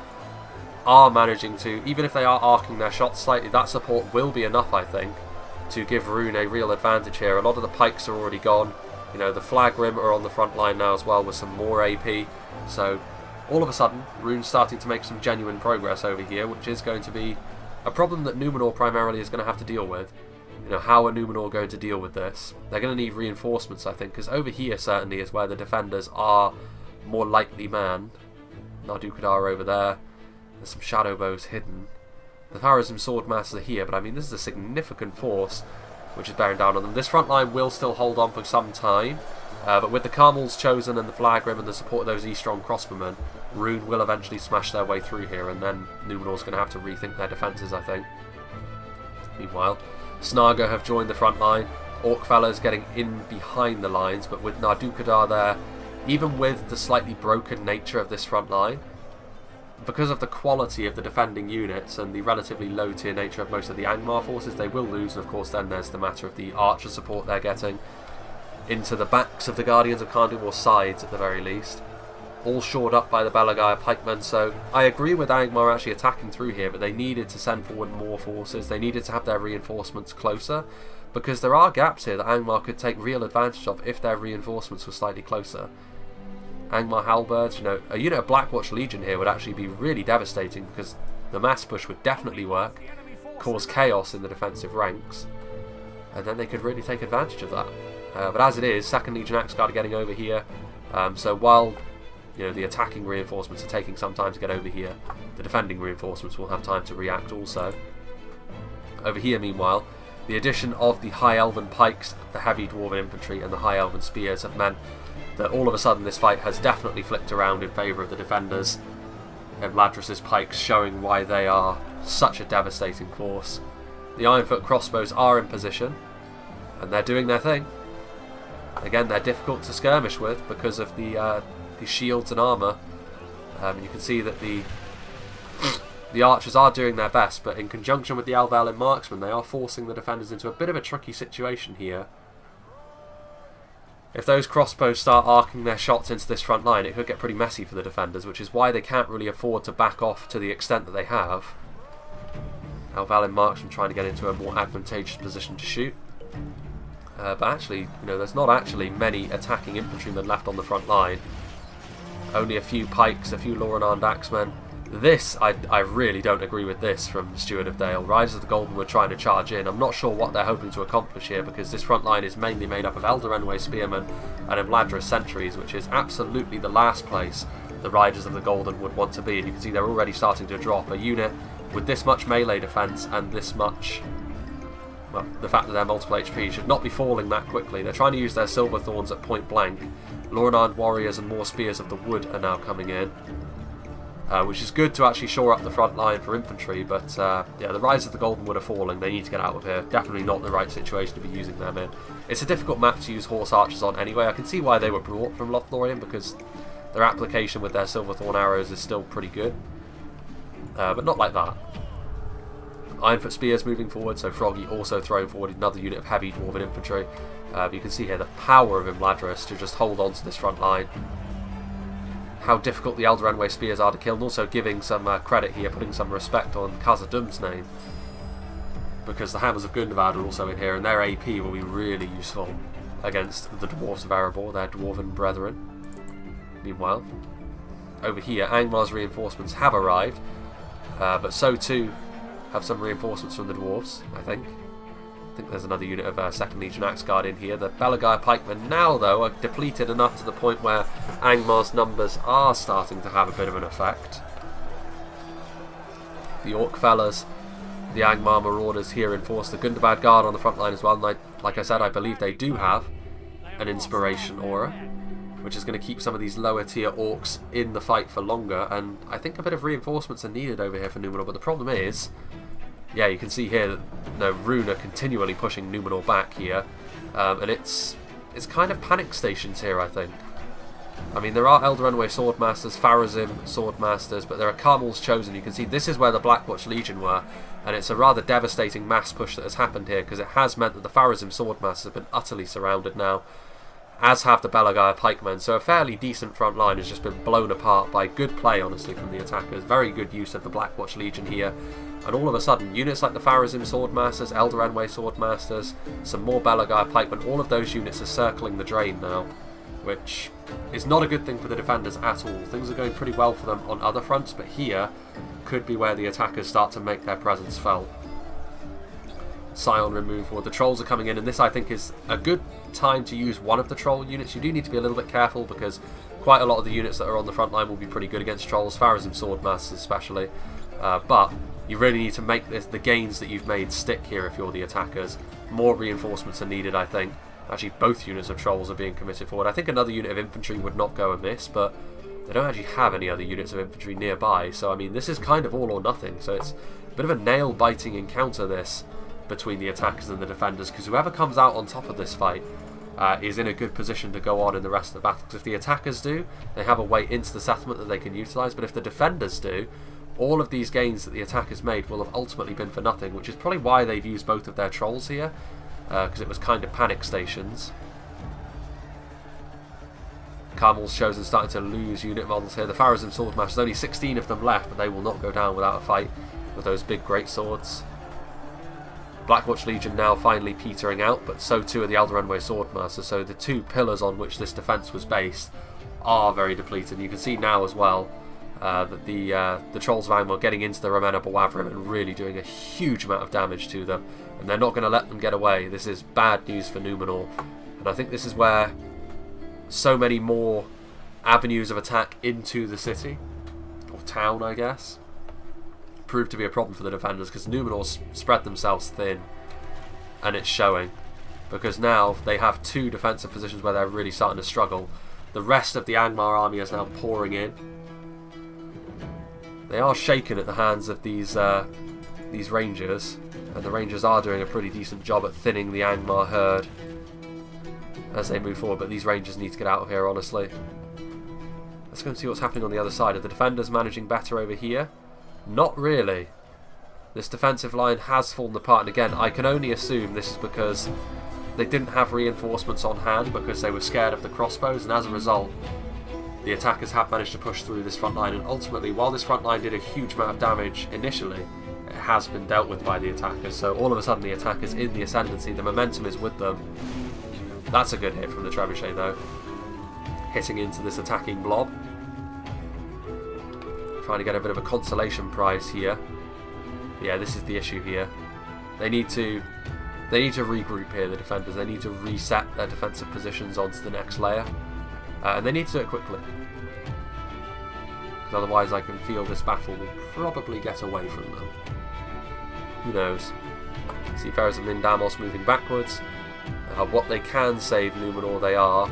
Speaker 1: are managing to, even if they are arcing their shots slightly, that support will be enough, I think, to give Rune a real advantage here. A lot of the pikes are already gone. You know, the Flagrim are on the front line now as well with some more AP. So, all of a sudden, Rune's starting to make some genuine progress over here, which is going to be a problem that Numenor primarily is going to have to deal with. You know, how are Numenor going to deal with this? They're going to need reinforcements, I think, because over here certainly is where the defenders are more lightly manned. Nardukadar over there. There's some shadow bows hidden. The Pharazim Swordmasters are here, but I mean, this is a significant force which is bearing down on them. This front line will still hold on for some time, but with the Carmels chosen and the Flagrim and the support of those Eastron crossbowmen, Rune will eventually smash their way through here, and then Numenor's going to have to rethink their defences, I think. Meanwhile, Snaga have joined the front line. Orc fellas getting in behind the lines, but with Nardukadar there, even with the slightly broken nature of this front line, because of the quality of the defending units and the relatively low tier nature of most of the Angmar forces, they will lose. And of course then there's the matter of the archer support they're getting into the backs of the Guardians of Khan Dûm, or sides at the very least. All shored up by the Belagaya pikemen, so I agree with Angmar actually attacking through here, but they needed to send forward more forces. They needed to have their reinforcements closer, because there are gaps here that Angmar could take real advantage of if their reinforcements were slightly closer. Angmar halberds, you know, a unit of Blackwatch Legion here would actually be really devastating, because the mass push would definitely work, cause chaos in the defensive ranks, and then they could really take advantage of that. But as it is, 2nd Legion Axe Guard are getting over here, so while the attacking reinforcements are taking some time to get over here, the defending reinforcements will have time to react also. Over here, meanwhile, the addition of the High Elven Pikes, the Heavy Dwarven Infantry and the High Elven Spears have meant that all of a sudden this fight has definitely flipped around in favour of the defenders, and Ladros's Pikes showing why they are such a devastating force. The Ironfoot crossbows are in position, and they're doing their thing. Again, they're difficult to skirmish with because of the shields and armour. You can see that the archers are doing their best, but in conjunction with the Elven marksmen, they are forcing the defenders into a bit of a tricky situation here. If those crossbows start arcing their shots into this front line, it could get pretty messy for the defenders, which is why they can't really afford to back off to the extent that they have. Elven marksmen trying to get into a more advantageous position to shoot. But actually, there's not actually many attacking infantrymen left on the front line. Only a few pikes, a few law-and-armed axemen. This, I really don't agree with this from Steward of Dale. Riders of the Golden were trying to charge in. I'm not sure what they're hoping to accomplish here, because this front line is mainly made up of Elder Spearmen and of Ladros Sentries, which is absolutely the last place the Riders of the Golden would want to be. And you can see they're already starting to drop. A unit with this much melee defense and this much... well, the fact that they're multiple HP should not be falling that quickly. They're trying to use their Silver Thorns at point blank. Law-and-armed warriors and more Spears of the Wood are now coming in. Which is good to actually shore up the front line for infantry, but yeah, the Riders of the Golden Wood are falling. They need to get out of here. Definitely not the right situation to be using them in. It's a difficult map to use horse archers on anyway. I can see why they were brought from Lothlorien, because their application with their Silverthorn arrows is still pretty good. But not like that. Ironfoot Spears moving forward, so Froggy also throwing forward another unit of heavy dwarven infantry. You can see here the power of Imladris to just hold on to this front line. How difficult the Elder Spears are to kill, and also giving some credit here, putting some respect on Khazad-dûm's name. Because the Hammers of Gundabad are also in here, and their AP will be really useful against the Dwarves of Erebor, their Dwarven brethren. Meanwhile, over here, Angmar's reinforcements have arrived, but so too have some reinforcements from the Dwarves, I think. I think there's another unit of 2nd Legion Axe Guard in here. The Belagire Pikemen now, though, are depleted enough to the point where Angmar's numbers are starting to have a bit of an effect. The Orc Fellas, the Angmar Marauders here enforce the Gundabad Guard on the front line as well. And like I said, I believe they do have an Inspiration Aura, which is going to keep some of these lower tier Orcs in the fight for longer. And I think a bit of reinforcements are needed over here for Numenor, but the problem is... yeah, you can see here that Rune are continually pushing Numenor back here, and it's kind of panic stations here, I think. I mean, there are Eldarenway Swordmasters, Pharazim Swordmasters, but there are Carmel's Chosen. You can see this is where the Blackwatch Legion were, and it's a rather devastating mass push that has happened here, because it has meant that the Pharazim Swordmasters have been utterly surrounded now, as have the Belagire Pikemen. So a fairly decent front line has just been blown apart by good play, honestly, from the attackers. Very good use of the Blackwatch Legion here. And all of a sudden, units like the Pharazim Swordmasters, Eldarenway Swordmasters, some more Belagire Pikemen, all of those units are circling the drain now, which is not a good thing for the defenders at all. Things are going pretty well for them on other fronts, but here could be where the attackers start to make their presence felt. Scion removal, the Trolls are coming in, and this I think is a good time to use one of the Troll units. You do need to be a little bit careful, because quite a lot of the units that are on the front line will be pretty good against Trolls, Pharazim Swordmasters especially, but you really need to make the gains that you've made stick here if you're the attackers. More reinforcements are needed, I think. Actually, both units of Trolls are being committed forward. I think another unit of infantry would not go amiss, but they don't actually have any other units of infantry nearby, so I mean, this is kind of all or nothing. So it's a bit of a nail-biting encounter, this, between the attackers and the defenders, because whoever comes out on top of this fight is in a good position to go on in the rest of the battle. Because if the attackers do, they have a way into the settlement that they can utilise, but if the defenders do, all of these gains that the attackers made will have ultimately been for nothing, which is probably why they've used both of their Trolls here, because it was kind of panic stations. Carmel's Chosen starting to lose unit models here. The Pharazim Swordmasters, only 16 of them left, but they will not go down without a fight with those big great swords. Blackwatch Legion now finally petering out, but so too are the Eldarenway Swordmasters, so the two pillars on which this defence was based are very depleted. You can see now as well that the Trolls of Angmar getting into the Romena Bawavrim and really doing a huge amount of damage to them, and they're not going to let them get away. This is bad news for Numenor, and I think this is where so many more avenues of attack into the city, or town I guess, proved to be a problem for the defenders, because Numenor spread themselves thin, and it's showing, because now they have two defensive positions where they're really starting to struggle. The rest of the Angmar army is now pouring in. They are shaken at the hands of these Rangers, and the Rangers are doing a pretty decent job at thinning the Angmar herd as they move forward, but these Rangers need to get out of here, honestly. Let's go and see what's happening on the other side. Are the defenders managing better over here? Not really. This defensive line has fallen apart, and again, I can only assume this is because they didn't have reinforcements on hand because they were scared of the crossbows, and as a result, the attackers have managed to push through this front line, and ultimately, while this front line did a huge amount of damage initially, it has been dealt with by the attackers. So all of a sudden the attackers in the ascendancy, the momentum is with them. That's a good hit from the Trebuchet though, hitting into this attacking blob. Trying to get a bit of a consolation prize here. Yeah, this is the issue here. They need to regroup here, the defenders. They need to reset their defensive positions onto the next layer. And they need to do it quickly. Because otherwise I can feel this battle will probably get away from them. Who knows? Seafarers of Mindamos moving backwards. What they can save Numenor they are.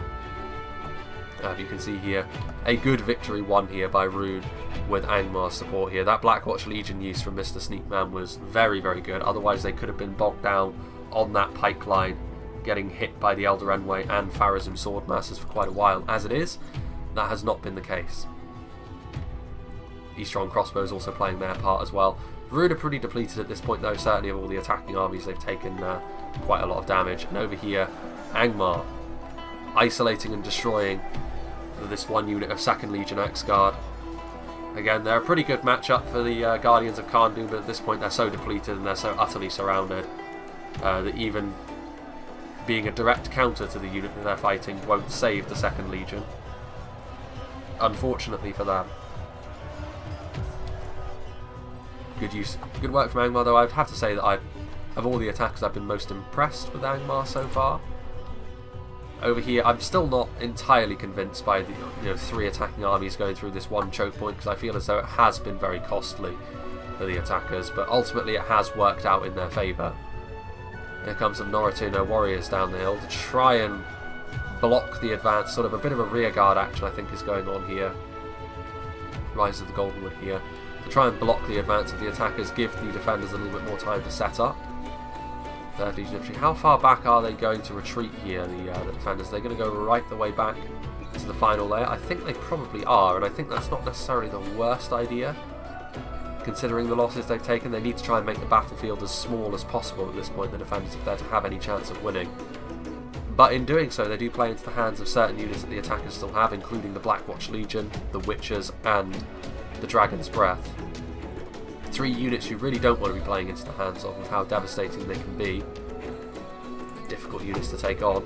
Speaker 1: You can see here, a good victory won here by Rune with Angmar's support here. That Blackwatch Legion use from Mr. Sneakman was very, very good. Otherwise they could have been bogged down on that pike line, getting hit by the Elder Enway and Pharazim Swordmasters for quite a while. As it is, that has not been the case. Eastron Crossbows also playing their part as well. Rune are pretty depleted at this point though, certainly of all the attacking armies. They've taken quite a lot of damage. And over here, Angmar isolating and destroying this one unit of 2nd Legion X-Guard. Again, they're a pretty good matchup for the Guardians of Kharndoon, but at this point they're so depleted and they're so utterly surrounded that even being a direct counter to the unit that they're fighting won't save the 2nd Legion. Unfortunately for them. Good work from Angmar though. I'd have to say that of all the attackers I've been most impressed with Angmar so far. Over here, I'm still not entirely convinced by the 3 attacking armies going through this one choke point, because I feel as though it has been very costly for the attackers, but ultimately it has worked out in their favour. Here comes some Noratuno warriors down the hill to try and block the advance. Sort of a bit of a rearguard action I think is going on here. Rise of the Goldenwood here. To try and block the advance of the attackers, give the defenders a little bit more time to set up. 3rd Legion Infantry. How far back are they going to retreat here, the defenders? They're going to go right the way back to the final layer. I think they probably are, and I think that's not necessarily the worst idea. Considering the losses they've taken, they need to try and make the battlefield as small as possible at this point, the defenders, if they're to have any chance of winning. But in doing so, they do play into the hands of certain units that the attackers still have, including the Blackwatch Legion, the Witchers, and the Dragon's Breath. 3 units you really don't want to be playing into the hands of, with how devastating they can be. Difficult units to take on.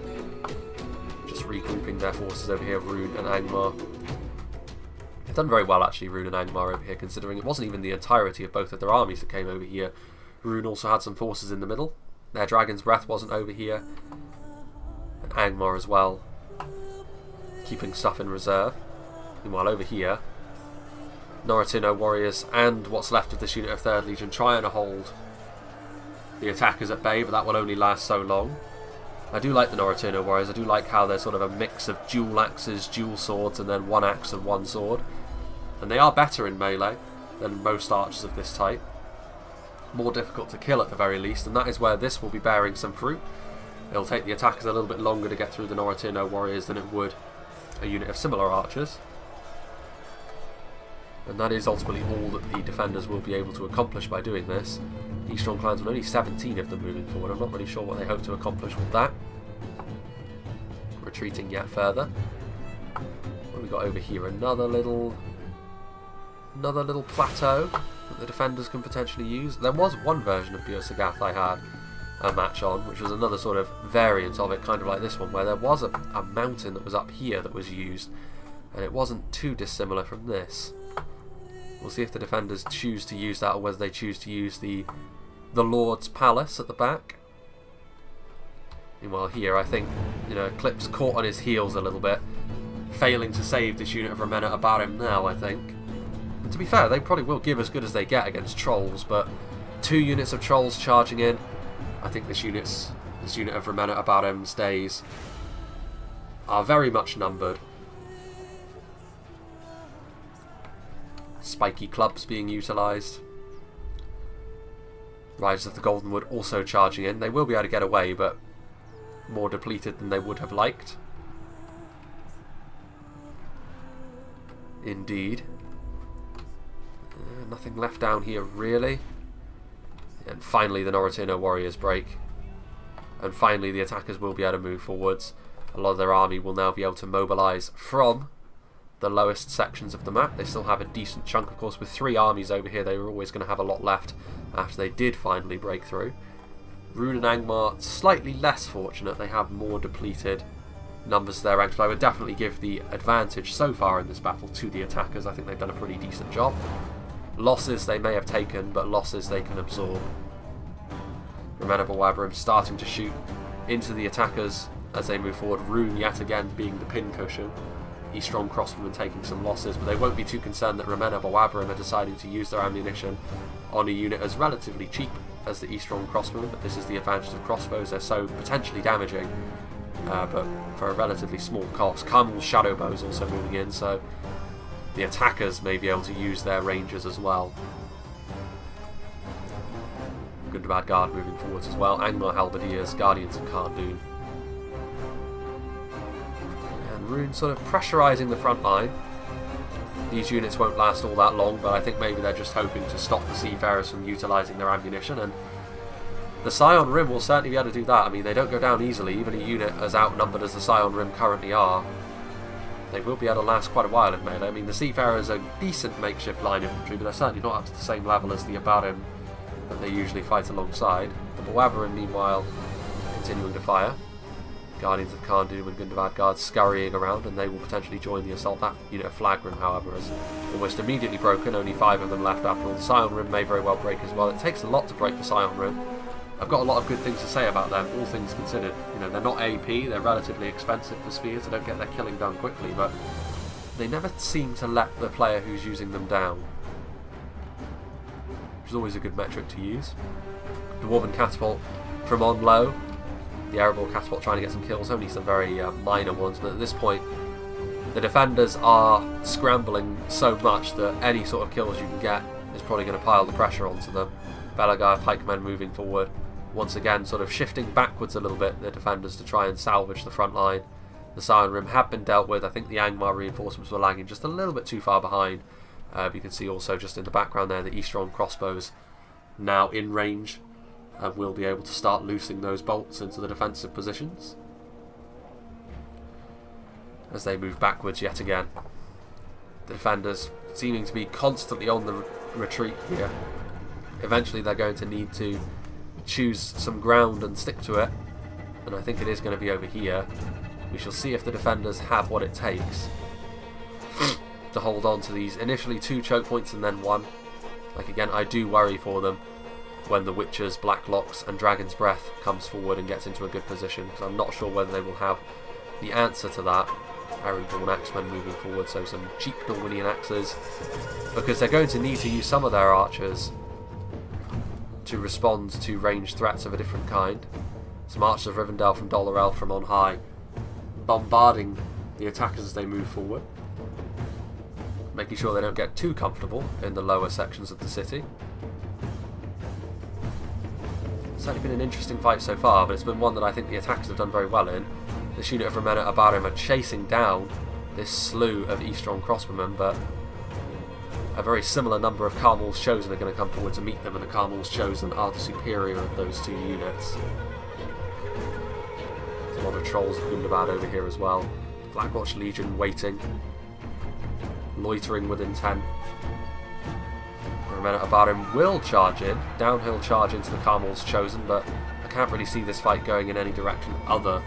Speaker 1: Just regrouping their forces over here, Rune and Angmar. They've done very well actually, Rune and Angmar over here, considering it wasn't even the entirety of both of their armies that came over here. Rune also had some forces in the middle. Their Dragon's Breath wasn't over here. And Angmar as well, keeping stuff in reserve. Meanwhile over here, Noratuno warriors and what's left of this unit of 3rd Legion trying to hold the attackers at bay, but that will only last so long. I do like the Noratuno warriors. I do like how they're sort of a mix of dual axes, dual swords, and then 1 axe and 1 sword. And they are better in melee than most archers of this type. More difficult to kill at the very least, and that is where this will be bearing some fruit. It'll take the attackers a little bit longer to get through the Noratuno warriors than it would a unit of similar archers. And that is ultimately all that the defenders will be able to accomplish by doing this. Eastron clans with only 17 of them moving forward. I'm not really sure what they hope to accomplish with that. Retreating yet further. What have we got over here? Another little plateau that the defenders can potentially use. There was one version of Biosaгаth I had a match on, which was another sort of variant of it, kind of like this one, where there was a mountain that was up here that was used, and it wasn't too dissimilar from this. We'll see if the defenders choose to use that or whether they choose to use the Lord's Palace at the back. Meanwhile here, I think, you know, Clip's caught on his heels a little bit, failing to save this unit of Remena about him now, I think. And to be fair, they probably will give as good as they get against trolls, but 2 units of trolls charging in, I think this unit of Remena about him's days are very much numbered. Spiky clubs being utilised. Riders of the Golden Wood also charging in. They will be able to get away, but more depleted than they would have liked. Indeed. Nothing left down here, really. And finally the Noritano warriors break. And finally the attackers will be able to move forwards. A lot of their army will now be able to mobilise from the lowest sections of the map. They still have a decent chunk, of course. With 3 armies over here, they were always going to have a lot left after they did finally break through. Rune and Angmar, slightly less fortunate. They have more depleted numbers to their ranks, but I would definitely give the advantage so far in this battle to the attackers. I think they've done a pretty decent job. Losses they may have taken, but losses they can absorb. Remena Bawabrim starting to shoot into the attackers as they move forward. Rune yet again being the pincushion. Strong crossbowmen taking some losses, but they won't be too concerned that Remena Bawabrim are deciding to use their ammunition on a unit as relatively cheap as the Eastron crossbowmen, but this is the advantage of crossbows. They're so potentially damaging, but for a relatively small cost. Carmel's shadow bows also moving in, so the attackers may be able to use their rangers as well. Gundabad Guard moving forwards as well. Angmar Halberdiers, Guardians of Cardoon. Rune sort of pressurising the front line. These units won't last all that long, but I think maybe they're just hoping to stop the Seafarers from utilising their ammunition, and the Scion Rim will certainly be able to do that. I mean, they don't go down easily, even a unit as outnumbered as the Scion Rim currently are. They will be able to last quite a while in melee. I mean, the Seafarers are decent makeshift line infantry, but they're certainly not up to the same level as the Abarim that they usually fight alongside. The Bawabrim, meanwhile, continuing to fire. Guardians of Cardoon and Gundabad Guards scurrying around, and they will potentially join the assault. That unit of Flagrim, however, is almost immediately broken. Only 5 of them left after all. The Scion Rim may very well break as well. It takes a lot to break the Scion Rim. I've got a lot of good things to say about them, all things considered. You know, they're not AP, they're relatively expensive for spears, they don't get their killing done quickly, but they never seem to let the player who's using them down, which is always a good metric to use. Dwarven Catapult from on low. The Erebor Catapult trying to get some kills, only some very minor ones, but at this point the defenders are scrambling so much that any sort of kills you can get is probably going to pile the pressure onto them. Belagar pikemen moving forward, once again sort of shifting backwards a little bit, the defenders, to try and salvage the front line. The Scion Rim have been dealt with. I think the Angmar reinforcements were lagging just a little bit too far behind. You can see also just in the background there the Eastron crossbows now in range, and we'll be able to start loosing those bolts into the defensive positions as they move backwards yet again. The defenders seeming to be constantly on the retreat here. Eventually they're going to need to choose some ground and stick to it, and I think it is going to be over here. We shall see if the defenders have what it takes to hold on to these initially 2 choke points and then 1. Like, again, I do worry for them when the Witcher's Blacklocks and Dragon's Breath comes forward and gets into a good position, because I'm not sure whether they will have the answer to that. Ironborn Axemen moving forward, so some cheap Norwinian axes, because they're going to need to use some of their archers to respond to ranged threats of a different kind. Some Archers of Rivendell from Dolorel from on high, bombarding the attackers as they move forward, making sure they don't get too comfortable in the lower sections of the city. It's only been an interesting fight so far, but it's been one that I think the attackers have done very well in. This unit of Remena Abarim are chasing down this slew of Eastron crossbowmen, but a very similar number of Carmel's Chosen are going to come forward to meet them, and the Carmel's Chosen are the superior of those 2 units. There's a lot of Trolls of Gundabad over here as well. Blackwatch Legion waiting, loitering within 10. Remena Abarim will charge in, downhill charge into the Carmel's Chosen, but I can't really see this fight going in any direction other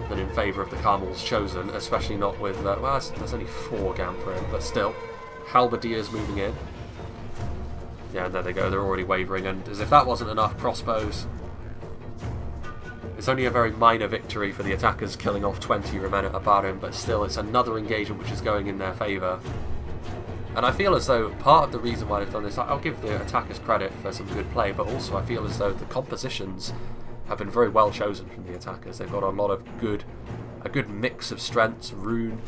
Speaker 1: than in favour of the Carmel's Chosen, especially not with, well, there's only 4 Gamphrin, but still. Halberdiers moving in. Yeah, and there they go, they're already wavering, and as if that wasn't enough, crossbows. It's only a very minor victory for the attackers, killing off 20 Remnant about him, but still it's another engagement which is going in their favour. And I feel as though part of the reason why they've done this, I'll give the attackers credit for some good play, but also I feel as though the compositions have been very well chosen from the attackers. They've got a lot of a good mix of strengths, Rune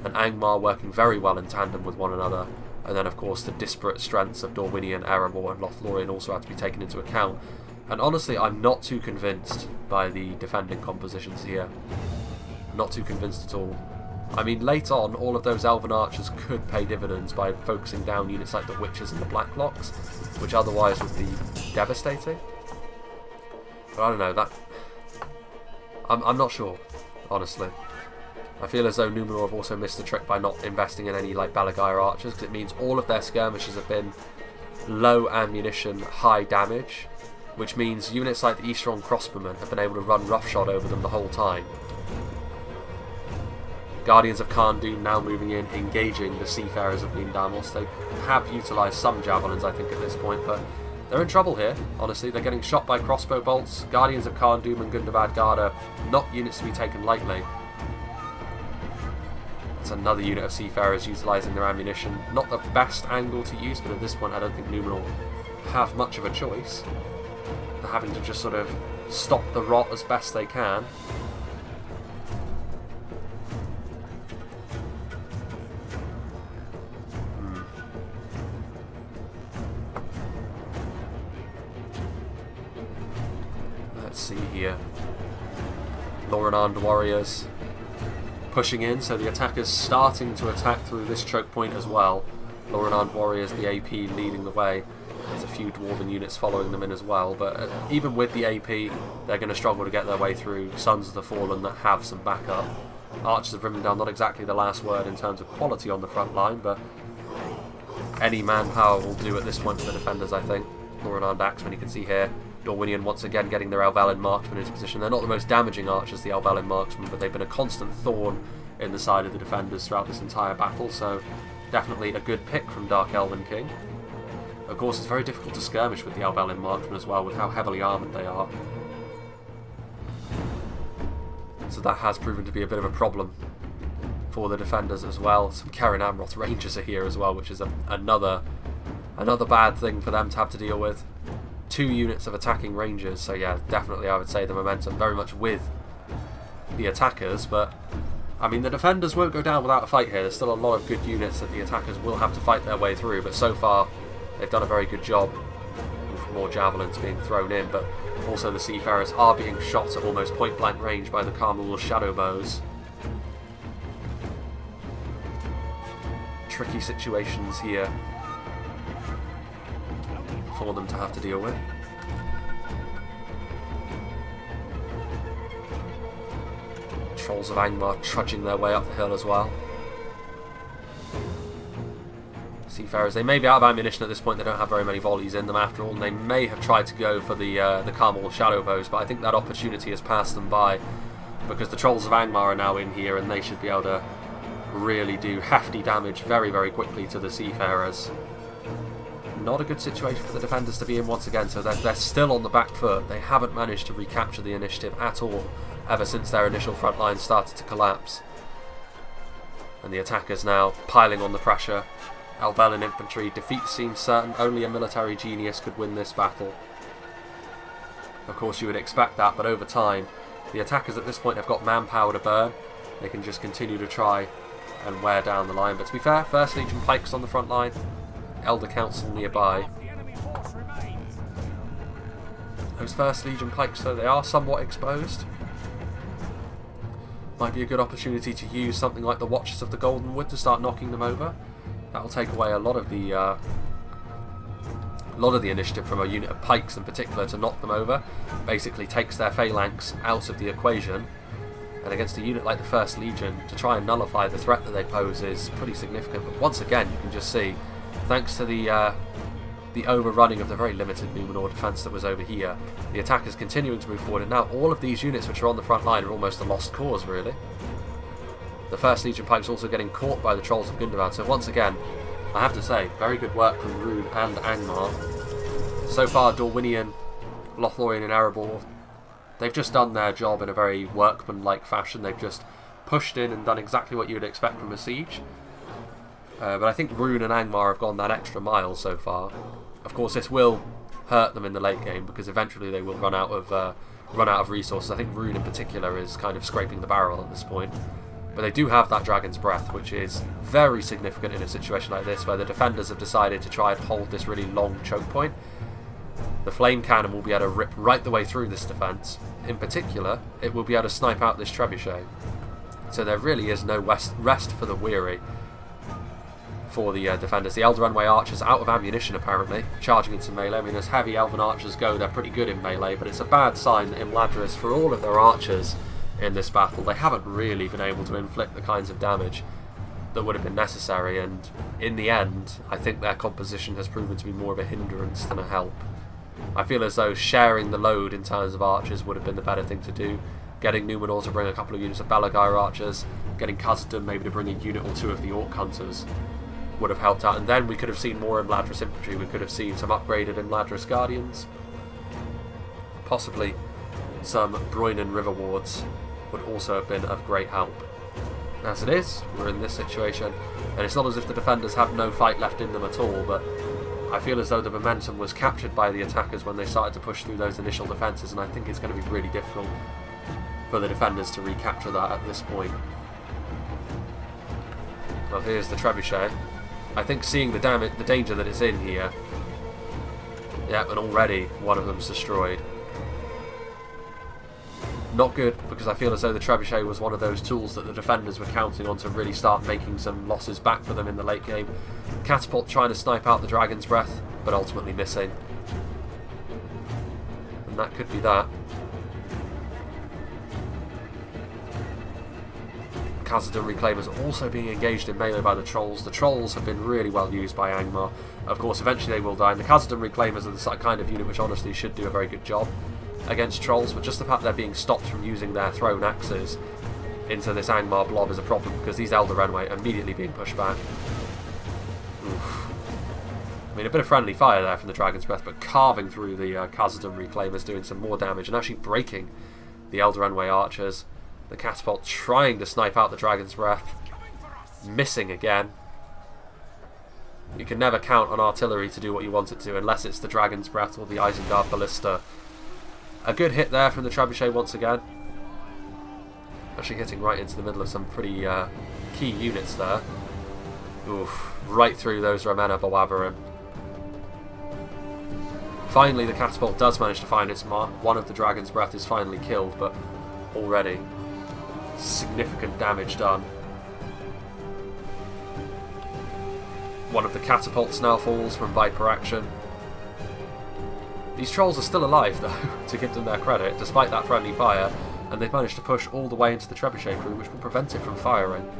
Speaker 1: and Angmar working very well in tandem with one another. And then of course the disparate strengths of Dorwinian, Erebor and Lothlorien also have to be taken into account. And honestly, I'm not too convinced by the defending compositions here. Not too convinced at all. I mean, late on, all of those Elven archers could pay dividends by focusing down units like the Witches and the Blacklocks, which otherwise would be devastating. But I don't know, I'm not sure, honestly. I feel as though Numenor have also missed the trick by not investing in any like Balagyr archers, because it means all of their skirmishes have been low ammunition, high damage, which means units like the Eastron crossbowmen have been able to run roughshod over them the whole time. Guardians of Kharn now moving in, engaging the Seafarers of Vindamos. They have utilised some javelins, I think, at this point, but they're in trouble here, honestly. They're getting shot by crossbow bolts. Guardians of Kharn and Gundabad Guard are not units to be taken lightly. It's another unit of Seafarers utilising their ammunition. Not the best angle to use, but at this point I don't think Numenor have much of a choice. They're having to just sort of stop the rot as best they can. Let's see here. Lorinand warriors pushing in, so the attackers starting to attack through this choke point as well. Lorinand warriors, the AP, leading the way. There's a few Dwarven units following them in as well, but even with the AP, they're going to struggle to get their way through Sons of the Fallen that have some backup. Archers of Rivendell, not exactly the last word in terms of quality on the front line, but any manpower will do at this point for the defenders, I think. Lorinand Axemen, you can see here. Dorwinian once again getting their Elvelyn marksmen into position. They're not the most damaging archers, the Elvelyn marksmen, but they've been a constant thorn in the side of the defenders throughout this entire battle, so definitely a good pick from Dark Elven King. Of course, it's very difficult to skirmish with the Elvelyn marksmen as well, with how heavily armoured they are. So that has proven to be a bit of a problem for the defenders as well. Some Karen Amroth Rangers are here as well, which is another bad thing for them to have to deal with. 2 units of attacking rangers, so yeah, definitely I would say the momentum very much with the attackers, but I mean the defenders won't go down without a fight here. There's still a lot of good units that the attackers will have to fight their way through, but so far they've done a very good job with more javelins being thrown in, but also the Seafarers are being shot at almost point blank range by the Carmel's shadow bows. Tricky situations here for them to have to deal with. Trolls of Angmar trudging their way up the hill as well. Seafarers, they may be out of ammunition at this point. They don't have very many volleys in them after all, and they may have tried to go for the Carmel shadow bows, but I think that opportunity has passed them by, because the Trolls of Angmar are now in here and they should be able to really do hefty damage very, very quickly to the Seafarers. Not a good situation for the defenders to be in once again, so they're still on the back foot. They haven't managed to recapture the initiative at all ever since their initial front line started to collapse. And the attackers now piling on the pressure. Elvelyn infantry, defeat seems certain. Only a military genius could win this battle. Of course you would expect that, but over time the attackers at this point have got manpower to burn. They can just continue to try and wear down the line. But to be fair, 1st Legion pikes on the front line. Elder Council nearby. Those 1st Legion pikes, though, they are somewhat exposed. Might be a good opportunity to use something like the Watchers of the Golden Wood to start knocking them over. That'll take away a lot of the initiative from a unit of pikes in particular to knock them over. Basically takes their phalanx out of the equation. And against a unit like the 1st Legion, to try and nullify the threat that they pose is pretty significant. But once again, you can just see, thanks to the overrunning of the very limited Numenor defence that was over here, the attackers continuing to move forward, and now all of these units which are on the front line are almost a lost cause, really. The 1st Legion pikes also getting caught by the Trolls of Gundabad, so once again, I have to say, very good work from Rune and Angmar. So far, Dorwinian, Lothlorien and Erebor, they've just done their job in a very workmanlike fashion. They've just pushed in and done exactly what you would expect from a siege. But I think Rune and Angmar have gone that extra mile so far. Of course, this will hurt them in the late game because eventually they will run out of resources. I think Rune in particular is kind of scraping the barrel at this point. But they do have that Dragon's Breath, which is very significant in a situation like this, where the defenders have decided to try and hold this really long choke point. The Flame Cannon will be able to rip right the way through this defence. In particular, it will be able to snipe out this Trebuchet. So there really is no rest for the weary for the defenders. The Elder-Runway Archers out of ammunition apparently, charging into melee. I mean, as heavy Elven Archers go, they're pretty good in melee, but it's a bad sign that Imladris, for all of their archers in this battle, they haven't really been able to inflict the kinds of damage that would have been necessary, and in the end, I think their composition has proven to be more of a hindrance than a help. I feel as though sharing the load in terms of archers would have been the better thing to do. Getting Numenor to bring a couple of units of Belagair archers, getting Khazad maybe to bring a unit or two of the Orc Hunters would have helped out, and then we could have seen more Imladris infantry. We could have seen some upgraded Imladris Guardians, possibly some Broinen River Wards would also have been of great help. As it is, we're in this situation, and it's not as if the defenders have no fight left in them at all, but I feel as though the momentum was captured by the attackers when they started to push through those initial defences, and I think it's going to be really difficult for the defenders to recapture that at this point. Well, here's the Trebuchet. I think seeing the danger that it's in here, yeah, and already one of them's destroyed. Not good, because I feel as though the Trebuchet was one of those tools that the defenders were counting on to really start making some losses back for them in the late game. Catapult trying to snipe out the Dragon's Breath, but ultimately missing. And that could be that. Khazad Reclaimers also being engaged in melee by the Trolls. The Trolls have been really well used by Angmar. Of course, eventually they will die, and the Khazad Reclaimers are the kind of unit which honestly should do a very good job against Trolls, but just the fact they're being stopped from using their thrown axes into this Angmar blob is a problem, because these Elder-Runway are immediately being pushed back. Oof. I mean, a bit of friendly fire there from the Dragon's Breath, but carving through the Khazad Reclaimers, doing some more damage, and actually breaking the Elder-Runway Archers. The Catapult trying to snipe out the Dragon's Breath, missing again. You can never count on artillery to do what you want it to, unless it's the Dragon's Breath or the Isengard Ballista. A good hit there from the Trebuchet once again. Actually hitting right into the middle of some pretty key units there. Oof, right through those Ramena Bawabarim. Finally the Catapult does manage to find its mark. One of the Dragon's Breath is finally killed, but already significant damage done. One of the Catapults now falls from Viper action. These Trolls are still alive though, to give them their credit, despite that friendly fire, and they've managed to push all the way into the Trebuchet crew, which will prevent it from firing.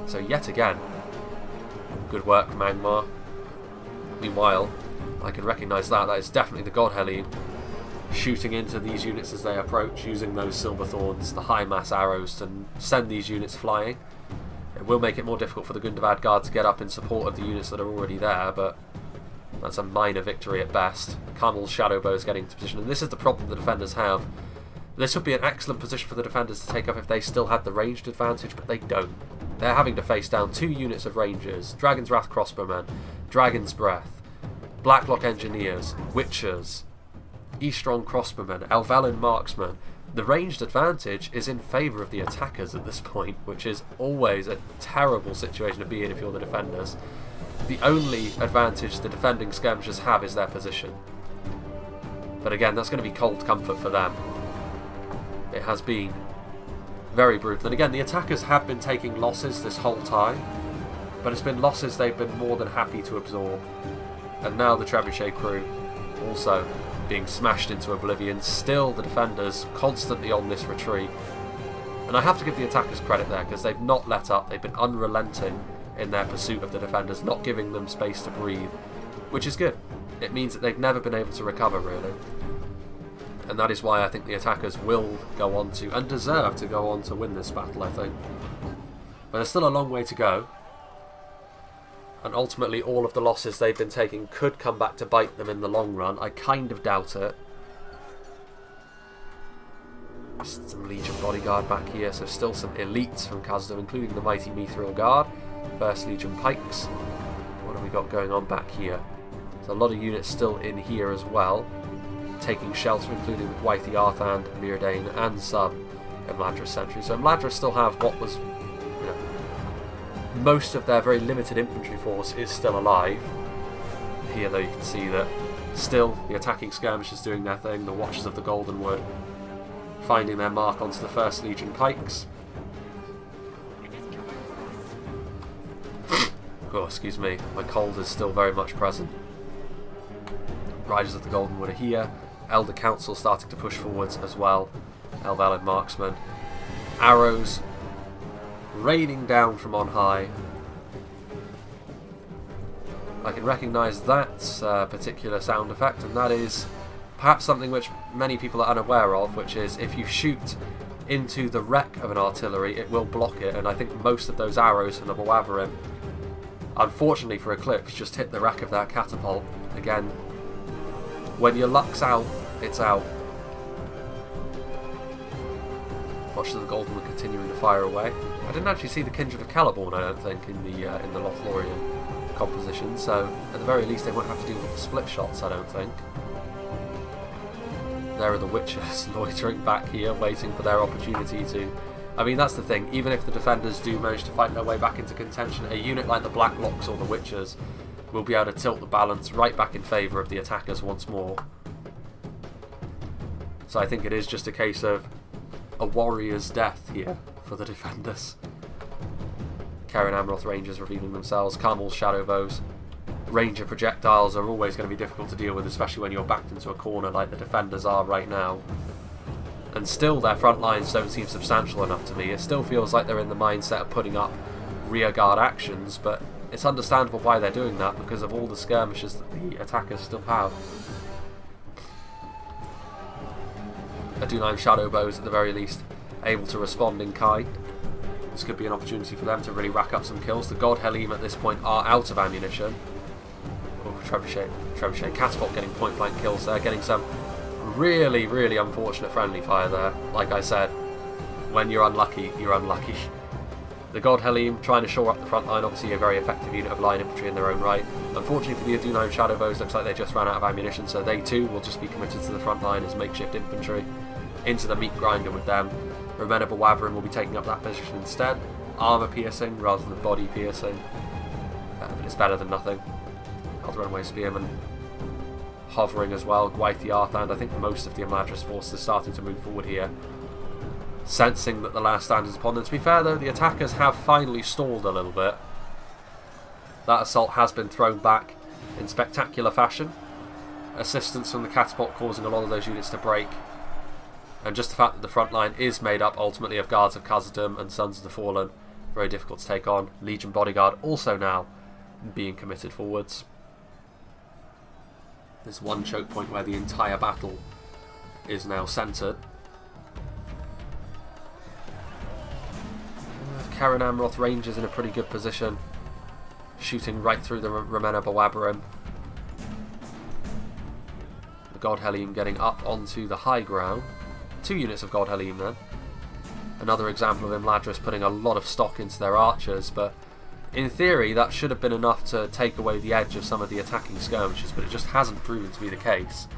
Speaker 1: So yet again, good work from Angmar. Meanwhile, I can recognise that is definitely the God Helene shooting into these units as they approach, using those Silver Thorns, the high mass arrows, to send these units flying. It will make it more difficult for the Gundabad Guard to get up in support of the units that are already there, but that's a minor victory at best. Carmel's Shadowbow is getting into position, and this is the problem the defenders have. This would be an excellent position for the defenders to take up if they still had the ranged advantage, but they don't. They're having to face down 2 units of Rangers, Dragon's Wrath Crossbowmen, Dragon's Breath, Blacklock Engineers, Witchers, Eastron Crossbowmen, Elvelyn Marksmen. The ranged advantage is in favour of the attackers at this point, which is always a terrible situation to be in if you're the defenders. The only advantage the defending skirmishers have is their position. But again, that's going to be cold comfort for them. It has been very brutal. And again, the attackers have been taking losses this whole time, but it's been losses they've been more than happy to absorb. And now the Trebuchet crew also being smashed into oblivion. Still the defenders constantly on this retreat. And I have to give the attackers credit there, because they've not let up. They've been unrelenting in their pursuit of the defenders, not giving them space to breathe, which is good. It means that they've never been able to recover, really. And that is why I think the attackers will go on to, and deserve to go on to win this battle, I think. But there's still a long way to go. And ultimately all of the losses they've been taking could come back to bite them in the long run. I kind of doubt it. Some Legion bodyguard back here, so still some elites from Khazad-dûm, including the mighty Mithril Guard. First Legion pikes. What have we got going on back here? There's a lot of units still in here as well, taking shelter, including the Gwaithí Arthand, Myrdain, and some Imladris sentries. So Imladris still have what was, you know, most of their very limited infantry force is still alive. Here, though, you can see that still the attacking skirmishers doing their thing, the Watchers of the Golden Wood finding their mark onto the First Legion pikes. Oh, excuse me, my cold is still very much present. Riders of the Golden Wood are here. Elder Council starting to push forwards as well. Elven marksmen. Arrows raining down from on high. I can recognise that particular sound effect, and that is perhaps something which many people are unaware of, which is if you shoot into the wreck of an artillery, it will block it, and I think most of those arrows from the Bawabarim, unfortunately for Eclipse, just hit the wreck of that catapult. Again, when your luck's out, it's out. Watch the Golden One continuing to fire away. I didn't actually see the Kindred of Celeborn, I don't think, in the Lothlorien composition, so at the very least they won't have to deal with the split shots, I don't think. There are the Witchers loitering back here, waiting for their opportunity to... I mean, that's the thing, even if the defenders do manage to fight their way back into contention, a unit like the Blacklocks or the Witchers will be able to tilt the balance right back in favour of the attackers once more. So I think it is just a case of a warrior's death here for the defenders. Karen Amroth Rangers revealing themselves, Carmel's Shadow Bows. Ranger projectiles are always going to be difficult to deal with, especially when you're backed into a corner like the defenders are right now. And still their front lines don't seem substantial enough to me. It still feels like they're in the mindset of putting up rearguard actions, but it's understandable why they're doing that because of all the skirmishes that the attackers still have. Adunheim Shadow Bows at the very least able to respond in kind. This could be an opportunity for them to really rack up some kills. The God Helim at this point are out of ammunition. Oh, Trebuchet Catapult getting point blank kills there, getting some really, really unfortunate friendly fire there. Like I said, when you're unlucky, you're unlucky. The God Helim trying to shore up the front line, obviously a very effective unit of line infantry in their own right. Unfortunately for the Adunheim Shadow Bows, looks like they just ran out of ammunition, so they too will just be committed to the front line as makeshift infantry. Into the meat grinder with them. Romena Bawabarim will be taking up that position instead. Armour piercing rather than body piercing. But it's better than nothing. Elder Runaway Spearmen hovering as well. Gwaithí Arthand, I think most of the Imladris force is starting to move forward here, sensing that the last stand is upon them. To be fair though, the attackers have finally stalled a little bit. That assault has been thrown back in spectacular fashion. Assistance from the catapult causing a lot of those units to break. And just the fact that the front line is made up ultimately of Guards of Khazad-dûm and Sons of the Fallen, very difficult to take on. Legion Bodyguard also now being committed forwards. There's one choke point where the entire battle is now centred. Karen Amroth Rangers in a pretty good position, shooting right through the Romena Bawabarim. The God Helim getting up onto the high ground. 2 units of God Helim then. Another example of Imladris putting a lot of stock into their archers, but in theory that should have been enough to take away the edge of some of the attacking skirmishes, but it just hasn't proven to be the case.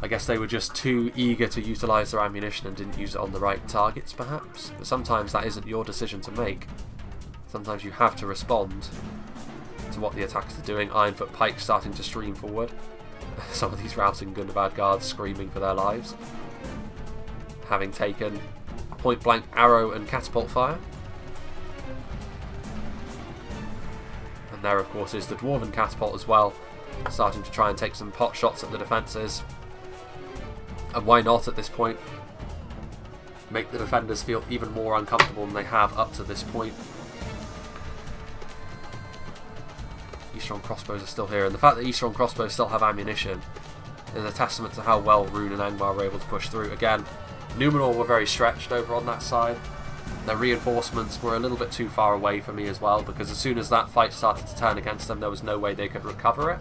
Speaker 1: I guess they were just too eager to utilise their ammunition and didn't use it on the right targets perhaps, but sometimes that isn't your decision to make. Sometimes you have to respond to what the attackers are doing. Ironfoot Pike starting to stream forward. Some of these routing Gundabad guards screaming for their lives, having taken point blank arrow and catapult fire. And there of course is the Dwarven catapult as well, starting to try and take some pot shots at the defences. And why not at this point make the defenders feel even more uncomfortable than they have up to this point. Eastron crossbows are still here, and the fact that Eastron crossbows still have ammunition is a testament to how well Rune and Angmar were able to push through. Again, Numenor were very stretched over on that side. Their reinforcements were a little bit too far away for me as well, because as soon as that fight started to turn against them, there was no way they could recover it.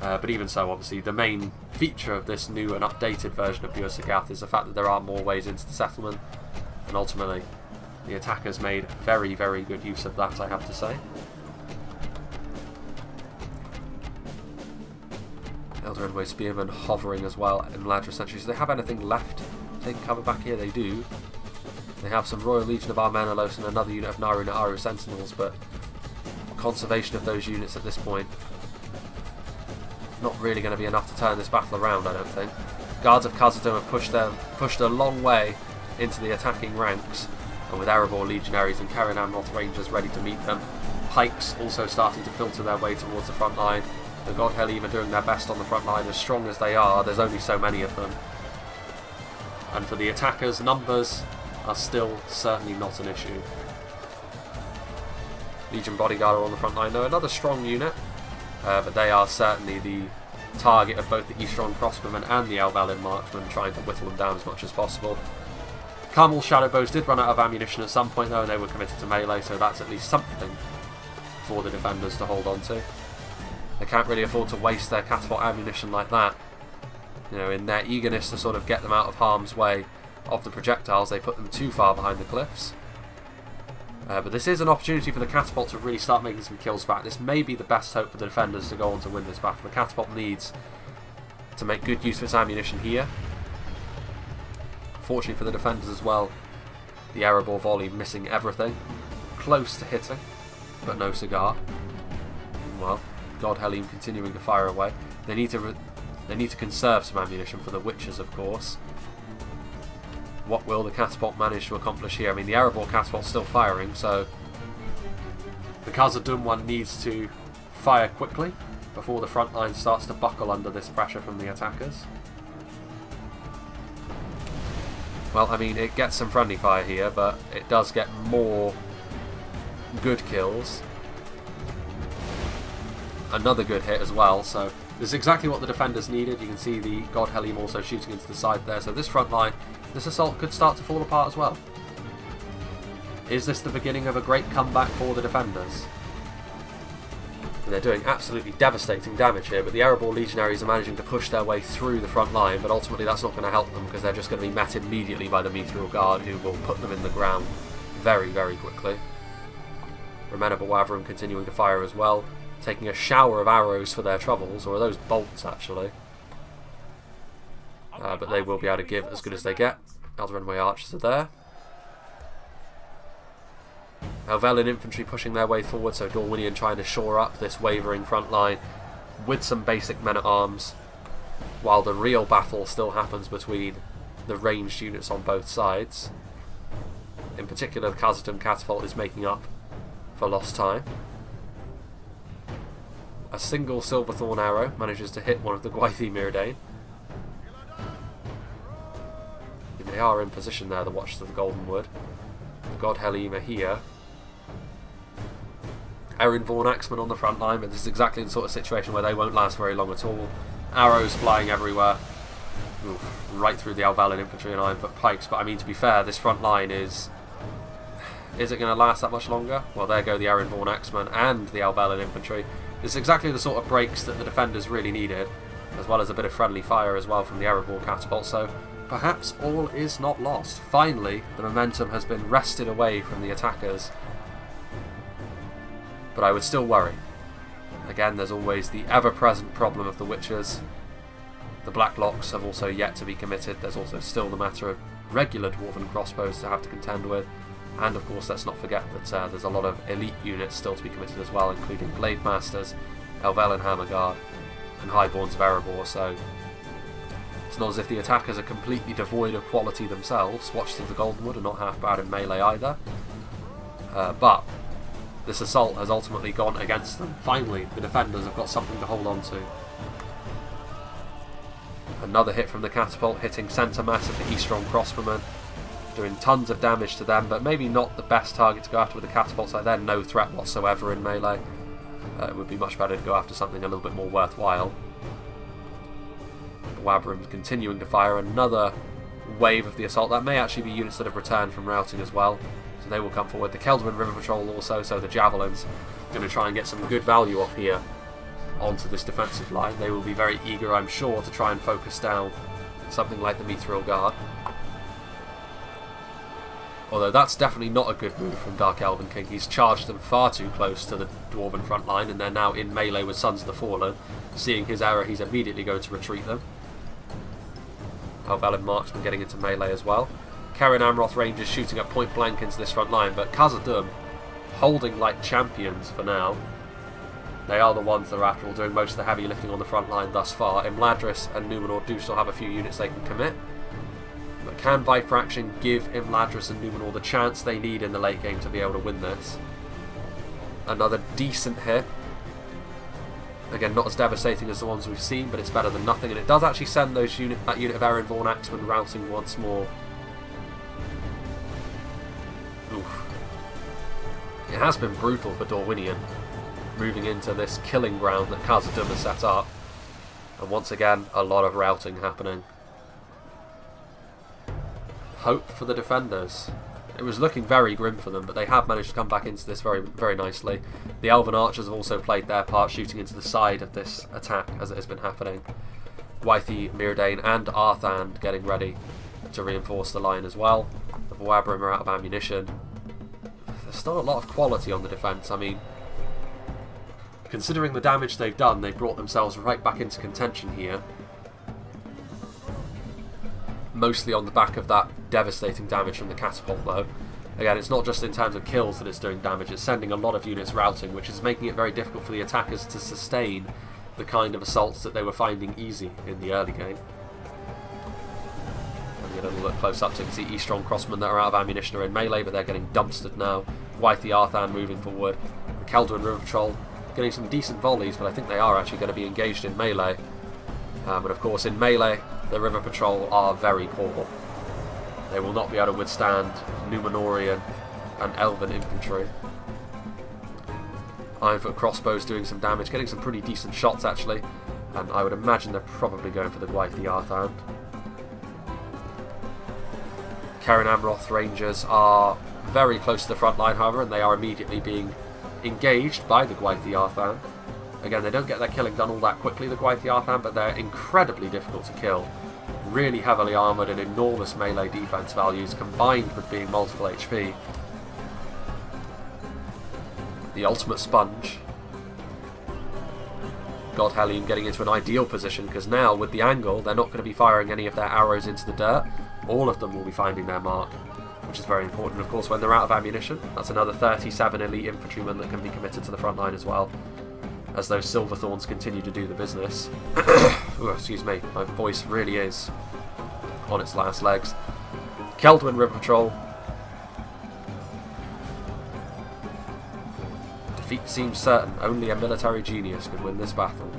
Speaker 1: But even so, obviously, the main feature of this new and updated version of Bur Sagat is the fact that there are more ways into the settlement, and ultimately, the attackers made very, very good use of that, I have to say. Elder Endway Spearmen hovering as well in Ladra Sentries. Do they have anything left? Taking cover back here, they do. They have some Royal Legion of Armenelos and another unit of Naru Na'aru Sentinels, but conservation of those units at this point not really going to be enough to turn this battle around, I don't think. Guards of Khazad-dûm have pushed a long way into the attacking ranks, and with Erebor Legionaries and Karen Amroth Rangers ready to meet them. Pikes also starting to filter their way towards the front line. The Godhelm are doing their best on the front line. As strong as they are, there's only so many of them. And for the attackers, numbers are still certainly not an issue. Legion Bodyguard are on the front line, though. Another strong unit, but they are certainly the target of both the Eastron Crossbowmen and the Elvalin Marksmen, trying to whittle them down as much as possible. Carmel Shadowbows did run out of ammunition at some point, though, and they were committed to melee, so that's at least something for the defenders to hold on to. They can't really afford to waste their catapult ammunition like that. You know, in their eagerness to sort of get them out of harm's way of the projectiles, they put them too far behind the cliffs. But this is an opportunity for the catapult to really start making some kills back. This may be the best hope for the defenders to go on to win this battle. The catapult needs to make good use of its ammunition here. Fortunately for the defenders as well, the Erebor volley missing everything. Close to hitting, but no cigar. Well, Godhelm continuing to fire away. They need to conserve some ammunition for the Witches, of course. What will the catapult manage to accomplish here? I mean, the Erebor catapult's still firing, so the Khazad-dûm one needs to fire quickly before the front line starts to buckle under this pressure from the attackers. Well, I mean, it gets some friendly fire here, but it does get more good kills. Another good hit as well, so this is exactly what the defenders needed. You can see the Godhelm also shooting into the side there, so this front line, this assault could start to fall apart as well. Is this the beginning of a great comeback for the defenders? And they're doing absolutely devastating damage here, but the Erebor Legionaries are managing to push their way through the front line, but ultimately that's not going to help them because they're just going to be met immediately by the Mithril Guard, who will put them in the ground very, very quickly. Remena Bawavrum continuing to fire as well, taking a shower of arrows for their troubles, or are those bolts actually? But they will be able to give as good as they get. Elder Endway Archers are there. Elvelin infantry pushing their way forward, so Dorwinion trying to shore up this wavering front line with some basic men-at-arms, while the real battle still happens between the ranged units on both sides. In particular, the Khazad-dûm catapult is making up for lost time. A single Silverthorn arrow manages to hit one of the Gwythi Myrdain. They are in position there, the Watchers of the Golden Wood. The Godhelm are here. Erin Vaughan Axemen on the front line, but this is exactly the sort of situation where they won't last very long at all. Arrows flying everywhere. Oof, right through the Elvalin infantry and Ironfoot pikes, but I mean, to be fair, this front line is it going to last that much longer? Well, there go the Erin Vaughan Axemen and the Elvalin infantry. This is exactly the sort of breaks that the defenders really needed, as well as a bit of friendly fire as well from the Erebor catapult, so perhaps all is not lost. Finally, the momentum has been wrested away from the attackers, but I would still worry. Again, there's always the ever-present problem of the Witchers. The Blacklocks have also yet to be committed. There's also still the matter of regular Dwarven crossbows to have to contend with. And of course, let's not forget that there's a lot of elite units still to be committed as well, including Blade Masters, Elvelin Hammerguard, and Highborns of Erebor, so it's not as if the attackers are completely devoid of quality themselves. Watchers of the Goldenwood are not half bad in melee either. But this assault has ultimately gone against them. Finally, the defenders have got something to hold on to. Another hit from the catapult, hitting centre mass of the Eastron Crossbowmen, doing tons of damage to them, but maybe not the best target to go after with the catapults. Like, they're no threat whatsoever in melee. It would be much better to go after something a little bit more worthwhile. Wabrum's continuing to fire. Another wave of the assault. That may actually be units that have returned from routing as well, so they will come forward. The Keldwin River Patrol also, so the Javelins, going to try and get some good value off here onto this defensive line. They will be very eager, I'm sure, to try and focus down something like the Mithril Guard. Although that's definitely not a good move from Dark Elven King. He's charged them far too close to the Dwarven front line, and they're now in melee with Sons of the Fallen. Seeing his error, he's immediately going to retreat them. Elven Marksman getting into melee as well. Karen Amroth Rangers shooting at point blank into this front line, but Khazad-dûm holding like champions for now. They are the ones that are, after all, doing most of the heavy lifting on the front line thus far. Imladris and Numenor do still have a few units they can commit. But can Viper Action give Imladris and Numenor the chance they need in the late game to be able to win this? Another decent hit. Again, not as devastating as the ones we've seen, but it's better than nothing. And it does actually send that unit of Erin Vaughan Axemen routing once more. Oof. It has been brutal for Dorwinion, moving into this killing ground that Khazad-dûm has set up. And once again, a lot of routing happening. Hope for the defenders. It was looking very grim for them, but they have managed to come back into this very, very nicely. The Elven Archers have also played their part, shooting into the side of this attack as it has been happening. Gwythi, Myrdain and Arthand getting ready to reinforce the line as well. The Boabrim are out of ammunition. There's still a lot of quality on the defence. I mean, considering the damage they've done, they've brought themselves right back into contention here. Mostly on the back of that devastating damage from the catapult though. Again, it's not just in terms of kills that it's doing damage, it's sending a lot of units routing, which is making it very difficult for the attackers to sustain the kind of assaults that they were finding easy in the early game. And get a look close up so you can see E-Strong Crossmen that are out of ammunition are in melee, but they're getting dumpstered now. Gwythi Arthan moving forward. The Keldwin River Patrol getting some decent volleys, but I think they are actually going to be engaged in melee. But of course in melee, the River Patrol are very poor. They will not be able to withstand Numenorian and Elven infantry. Ironfoot crossbows doing some damage, getting some pretty decent shots actually, and I would imagine they're probably going for the Gwythi Arthand. Karen Amroth Rangers are very close to the front line, however, and they are immediately being engaged by the Gwythi Arthand. Again, they don't get their killing done all that quickly, the Gwythi Arthand, but they're incredibly difficult to kill. Really heavily armoured and enormous melee defense values, combined with being multiple HP. The ultimate sponge. God Hellion getting into an ideal position, because now, with the angle, they're not going to be firing any of their arrows into the dirt. All of them will be finding their mark, which is very important. Of course, when they're out of ammunition, that's another 37 elite infantrymen that can be committed to the front line as well, as those Silverthorns continue to do the business. Ooh, excuse me, my voice really is on its last legs. Keldwin River Patrol. Defeat seems certain. Only a military genius could win this battle.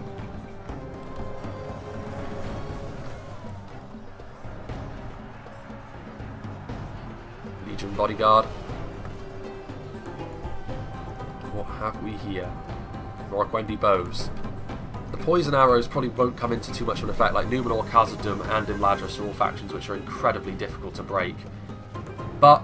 Speaker 1: Legion Bodyguard. What have we here? Morquendi bows. The poison arrows probably won't come into too much of an effect, like Numenor, Khazad-dûm and Imladris are all factions which are incredibly difficult to break. But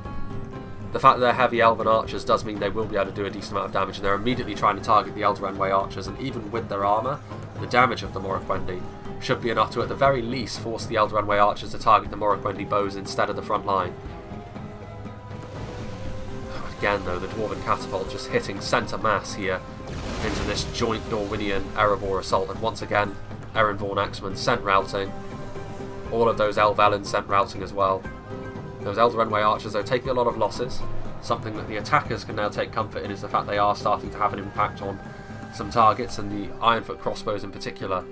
Speaker 1: the fact that they're heavy Elven archers does mean they will be able to do a decent amount of damage, and they're immediately trying to target the Eldraenway archers, and even with their armour, the damage of the Morquendi should be enough to at the very least force the Eldraenway archers to target the Morquendi bows instead of the front line. Again though, the Dwarven Catapult just hitting centre mass here into this joint Dorwinian Erebor assault, and once again Erin Vaughan Axemen sent routing. All of those Elvelin sent routing as well. Those Eldraenway archers are taking a lot of losses. Something that the attackers can now take comfort in is the fact they are starting to have an impact on some targets, and the Ironfoot crossbows in particular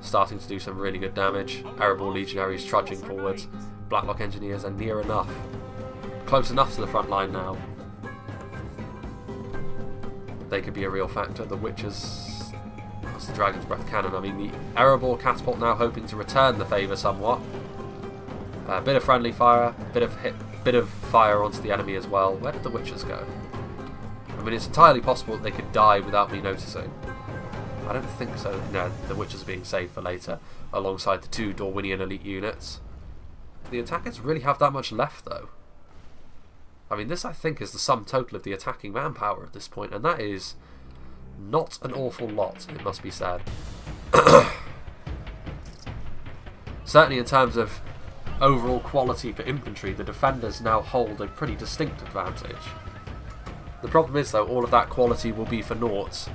Speaker 1: starting to do some really good damage. Erebor legionaries trudging forwards. Blacklock engineers are near enough. Close enough to the front line now. They could be a real factor. The Witches, that's the Dragon's Breath cannon. I mean, the Erebor catapult now hoping to return the favour somewhat. A bit of friendly fire, bit of fire onto the enemy as well. Where did the Witches go? I mean, it's entirely possible that they could die without me noticing. I don't think so. No, the Witches are being saved for later, alongside the two Dorwinian elite units. Do the attackers really have that much left, though? I mean, this, I think, is the sum total of the attacking manpower at this point, and that is not an awful lot, it must be said. Certainly in terms of overall quality for infantry, the defenders now hold a pretty distinct advantage. The problem is, though, all of that quality will be for naught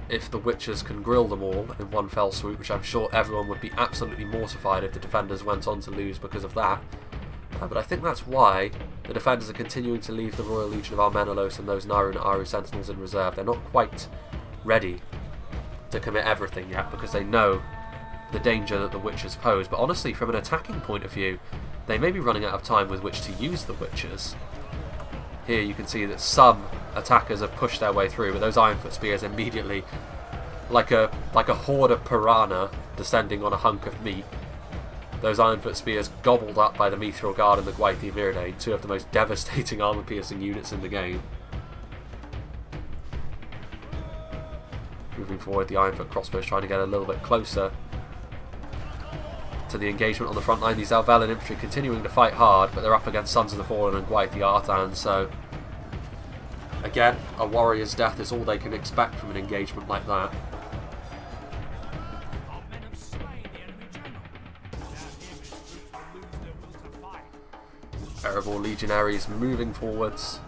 Speaker 1: if the Witchers can grill them all in one fell swoop, which I'm sure everyone would be absolutely mortified if the defenders went on to lose because of that. But I think that's why the defenders are continuing to leave the Royal Legion of Armenelos and those Naru and Aru Sentinels in reserve. They're not quite ready to commit everything yet because they know the danger that the Witchers pose. But honestly, from an attacking point of view, they may be running out of time with which to use the Witchers. Here you can see that some attackers have pushed their way through, but those Ironfoot Spears immediately, like a horde of piranha descending on a hunk of meat, those Ironfoot Spears gobbled up by the Mithril Guard and the Gwaithir Myrdain, two of the most devastating armor-piercing units in the game. Moving forward, the Ironfoot Crossbows trying to get a little bit closer to the engagement on the front line. These Elven infantry continuing to fight hard, but they're up against Sons of the Fallen and Gwaithir Artan, so again, a warrior's death is all they can expect from an engagement like that. Erebor legionaries moving forwards.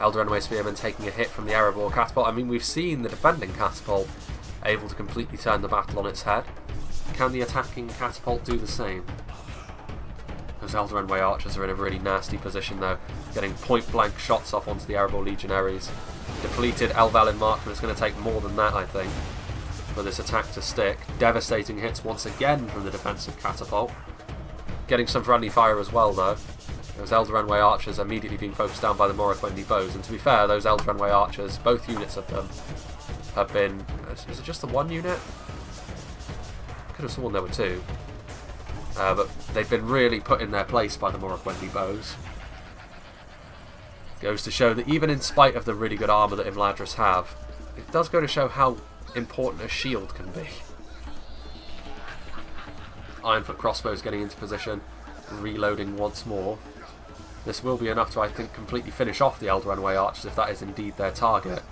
Speaker 1: Elder Spearmen taking a hit from the Erebor catapult. I mean, we've seen the defending catapult able to completely turn the battle on its head. Can the attacking catapult do the same? Those Elder archers are in a really nasty position though, getting point-blank shots off onto the Erebor legionaries. Depleted Elven marksman. It's going to take more than that, I think, for this attack to stick. Devastating hits once again from the defensive catapult. Getting some friendly fire as well though. Those Elder archers immediately being focused down by the Morroquendi bows, and to be fair, those Elder archers, both units of them, have been... Is it just the one unit? I could have sworn there were two. But they've been really put in their place by the Morroquendi bows. Goes to show that even in spite of the really good armour that Imladris have, it does go to show how important a shield can be. Ironfoot crossbows getting into position, reloading once more. This will be enough to, I think, completely finish off the Elder archers if that is indeed their target.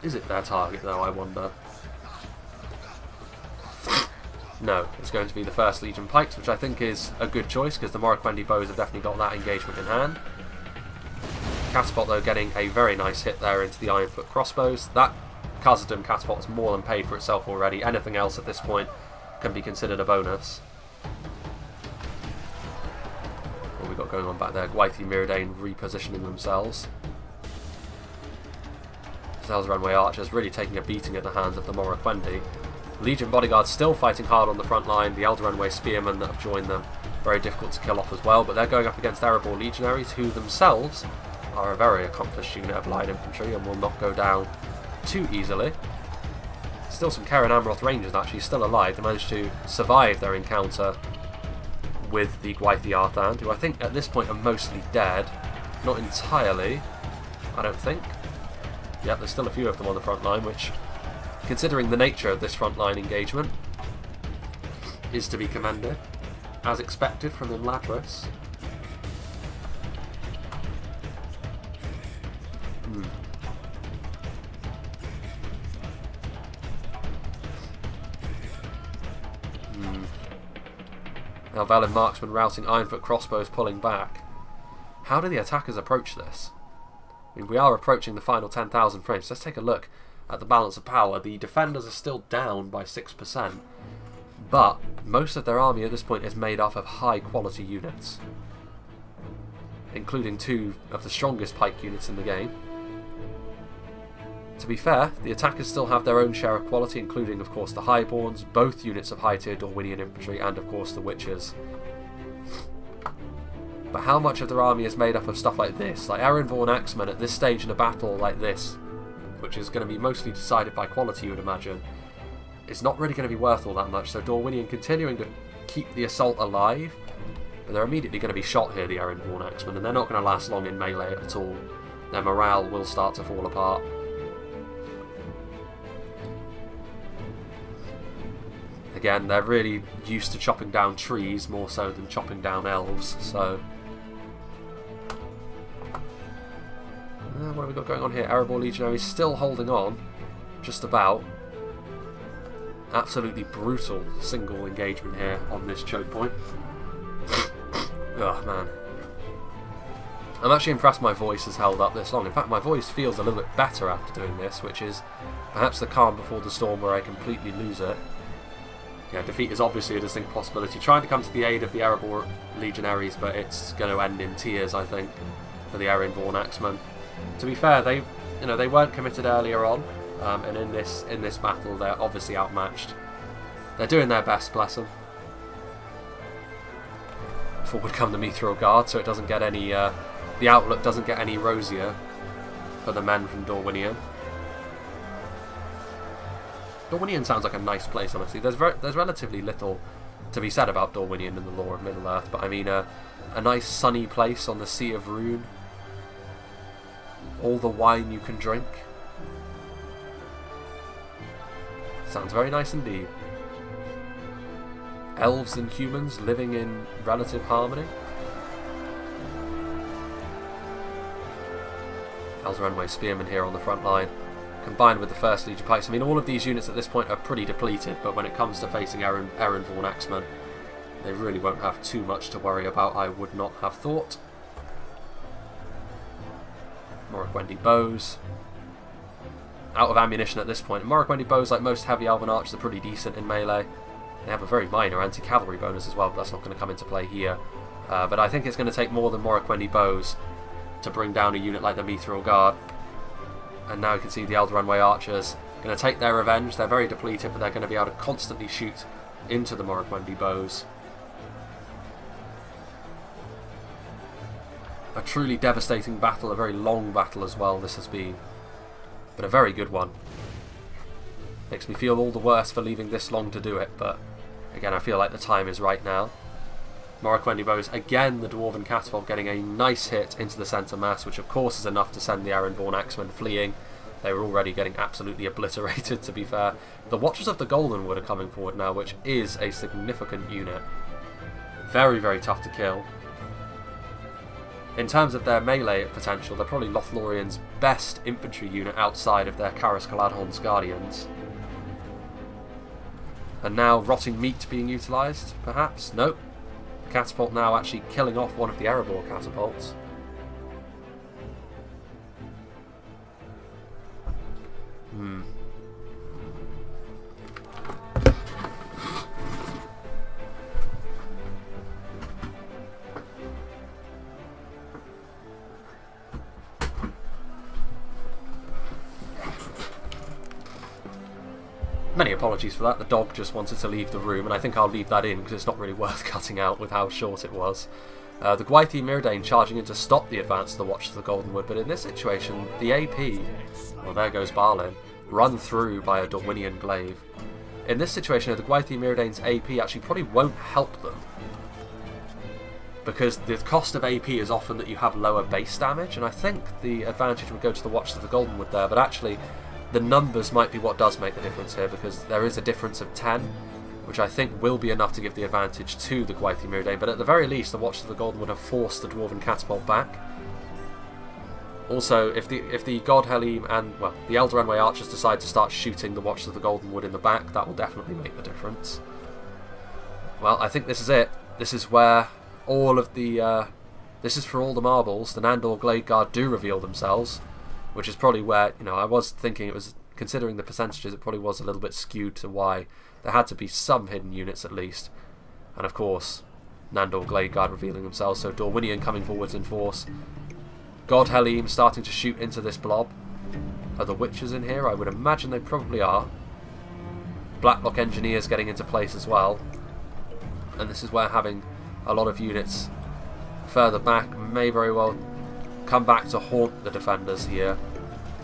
Speaker 1: Is it their target though, I wonder? No, it's going to be the 1st Legion Pikes, which I think is a good choice because the Morroquendi bows have definitely got that engagement in hand. Catapult though getting a very nice hit there into the Ironfoot crossbows. That Khazad-dûm catapult has more than paid for itself already. Anything else at this point can be considered a bonus. What we got going on back there? Gwaithir Myrdain repositioning themselves. Elder archers really taking a beating at the hands of the Morroquendi. Legion bodyguards still fighting hard on the front line. The Elder spearmen that have joined them, very difficult to kill off as well, but they're going up against Erebor legionaries, who themselves are a very accomplished unit of light infantry and will not go down too easily. Still some Keren Amroth Rangers actually still alive. They managed to survive their encounter with the Gwaithir Artan, who I think at this point are mostly dead. Not entirely, I don't think. Yep, there's still a few of them on the front line, which, considering the nature of this front line engagement, is to be commended, as expected from Imladris. Elven marksmen routing Ironfoot crossbows pulling back. How do the attackers approach this? I mean, we are approaching the final 10,000 frames. Let's take a look at the balance of power. The defenders are still down by 6%, but most of their army at this point is made up of high quality units, including 2 of the strongest pike units in the game. To be fair, the attackers still have their own share of quality, including of course the Highborns, both units of high tier Dorwinian infantry, and of course the Witchers. But how much of their army is made up of stuff like this? Like Erenvorn Axemen at this stage in a battle like this, which is going to be mostly decided by quality, you would imagine, it's not really going to be worth all that much. So Dorwinian continuing to keep the assault alive, but they're immediately going to be shot here, the Erenvorn Axemen, and they're not going to last long in melee at all. Their morale will start to fall apart. Again, they're really used to chopping down trees more so than chopping down elves, so... what have we got going on here? Erebor Legionaries still holding on, just about. Absolutely brutal single engagement here on this choke point. Oh man. I'm actually impressed my voice has held up this long. In fact, my voice feels a little bit better after doing this, which is perhaps the calm before the storm where I completely lose it. Yeah, defeat is obviously a distinct possibility. Trying to come to the aid of the Erebor Legionaries, but it's going to end in tears, I think, for the Erenborn Axemen. To be fair, they weren't committed earlier on, and in this battle they're obviously outmatched. They're doing their best, bless them. Forward come the Mithril Guard, so it doesn't get any. The outlook doesn't get any rosier for the men from Dorwinion. Dorwinion sounds like a nice place, honestly. There's relatively little to be said about Dorwinion in the lore of Middle-earth, but I mean a nice sunny place on the Sea of Rune. All the wine you can drink. Sounds very nice indeed. Elves and humans living in relative harmony. Eldraenway Spearmen here on the front line, combined with the 1st Legion Pikes. I mean, all of these units at this point are pretty depleted, but when it comes to facing Erenborn Axemen, they really won't have too much to worry about, I would not have thought. Morroquendi bows. Out of ammunition at this point. Morroquendi bows, like most heavy elven archers, are pretty decent in melee. They have a very minor anti-cavalry bonus as well, but that's not going to come into play here. But I think it's going to take more than Morroquendi bows to bring down a unit like the Mithril Guard. And now you can see the Eldraenway archers going to take their revenge. They're very depleted, but they're going to be able to constantly shoot into the Morroquendi bows. A truly devastating battle, a very long battle as well this has been, but a very good one. Makes me feel all the worse for leaving this long to do it, but again I feel like the time is right now. Morroquendi bows, again the Dwarven Catapult getting a nice hit into the centre mass, which of course is enough to send the Erenborn Axemen fleeing. They were already getting absolutely obliterated, to be fair. The Watchers of the Goldenwood are coming forward now, which is a significant unit. Very, very tough to kill. In terms of their melee potential, they're probably Lothlorien's best infantry unit outside of their Karas Caladhon's Guardians. And now rotting meat being utilised, perhaps? Nope. The catapult now actually killing off one of the Erebor catapults. Many apologies for that. The dog just wanted to leave the room, and I think I'll leave that in because it's not really worth cutting out with how short it was. The Gwaithir Myrdain charging in to stop the advance of the Watchers of the Goldenwood, but in this situation, the AP, well there goes Balin, run through by a Dorwinion glaive. In this situation, the Gwaithir Myrdain's AP actually probably won't help them, because the cost of AP is often that you have lower base damage, and I think the advantage would go to the Watchers of the Goldenwood there, but actually the numbers might be what does make the difference here, because there is a difference of 10, which I think will be enough to give the advantage to the Gwaithir Myrdain, but at the very least the Watchers of the Goldenwood have forced the Dwarven Catapult back. Also, if the God Helym and, well, the Eldraenway archers decide to start shooting the Watchers of the Goldenwood in the back, that will definitely make the difference. Well, I think this is it. This is where all of the, this is for all the marbles. The Nandor Glade Guard do reveal themselves, which is probably where, you know, I was thinking it was, considering the percentages, it probably was a little bit skewed to why there had to be some hidden units at least. And of course, Nandor Glade Guard revealing themselves, so Dorwinion coming forwards in force. God Helym starting to shoot into this blob. Are the Witches in here? I would imagine they probably are. Blacklock Engineers getting into place as well. And this is where having a lot of units further back may very well come back to haunt the defenders here,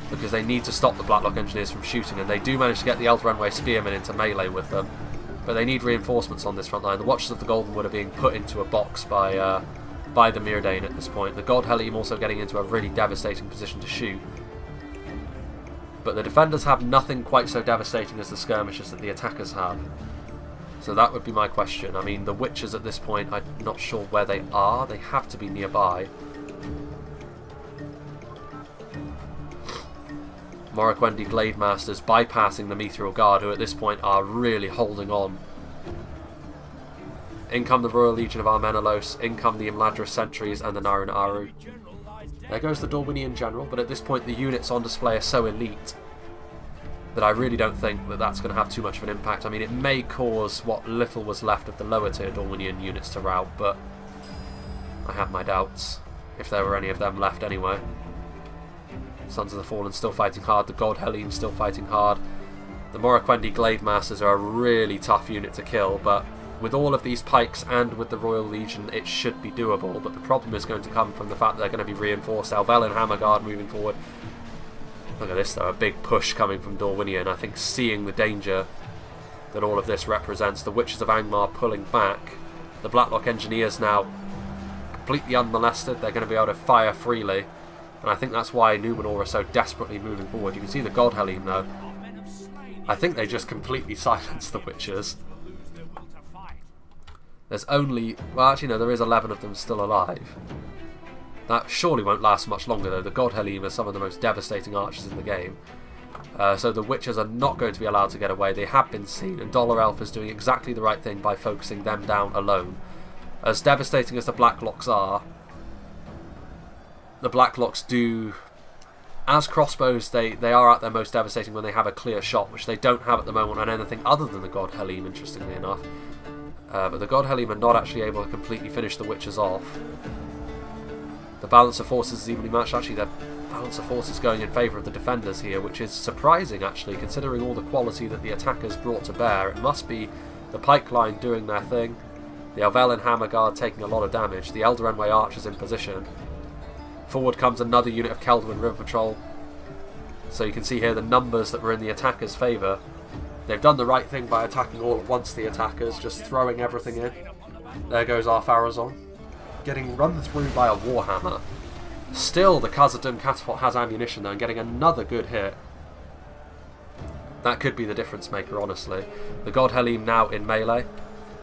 Speaker 1: because they need to stop the Blacklock Engineers from shooting, and they do manage to get the Eldraenway Spearmen into melee with them, but they need reinforcements on this front line. The Watchers of the Goldenwood are being put into a box by the Myrdain at this point. The God Helym also getting into a really devastating position to shoot, but the defenders have nothing quite so devastating as the skirmishers that the attackers have. So that would be my question. I mean, the Witches at this point, I'm not sure where they are. They have to be nearby. Morroquendi Glade Masters bypassing the Mithril Guard, who at this point are really holding on. In come the Royal Legion of Armenelos, in come the Imladris Sentries and the Narun Aru. There goes the Dorwinian General, but at this point the units on display are so elite that I really don't think that that's going to have too much of an impact. I mean, it may cause what little was left of the lower tier Dorwinian units to rout, but I have my doubts, if there were any of them left anyway. Sons of the Fallen still fighting hard, the God Helene still fighting hard. The Morroquendi Glade Masters are a really tough unit to kill, but with all of these pikes and with the Royal Legion, it should be doable. But the problem is going to come from the fact that they're going to be reinforced. Elven Hammerguard moving forward. Look at this though, a big push coming from Dorwinian. I think seeing the danger that all of this represents, the Witches of Angmar pulling back. The Blacklock Engineers now completely unmolested. They're going to be able to fire freely. And I think that's why Numenor are so desperately moving forward. You can see the God Helene though. I think they just completely silenced the Witches. There's only... well, actually no, there is 11 of them still alive. That surely won't last much longer though. The God Helene are some of the most devastating archers in the game. So the Witches are not going to be allowed to get away. They have been seen, and Dollar Elf is doing exactly the right thing by focusing them down alone. As devastating as the Blacklocks are, the Blacklocks do... as crossbows, they are at their most devastating when they have a clear shot, which they don't have at the moment on anything other than the God Helene, interestingly enough. But the God Helene are not actually able to completely finish the Witches off. The balance of forces is evenly matched. Actually, the balance of forces going in favour of the defenders here, which is surprising actually, considering all the quality that the attackers brought to bear. It must be the pike line doing their thing, the Elven Hammerguard taking a lot of damage, the Eldarenway archers in position. Forward comes another unit of Keldwyn River Patrol. So you can see here the numbers that were in the attackers' favour. They've done the right thing by attacking all at once, the attackers, just throwing everything in. There goes our Pharazon, getting run through by a Warhammer. Still, the Khazad-dûm catapult has ammunition though, and getting another good hit. That could be the difference maker, honestly. The God Helene now in melee.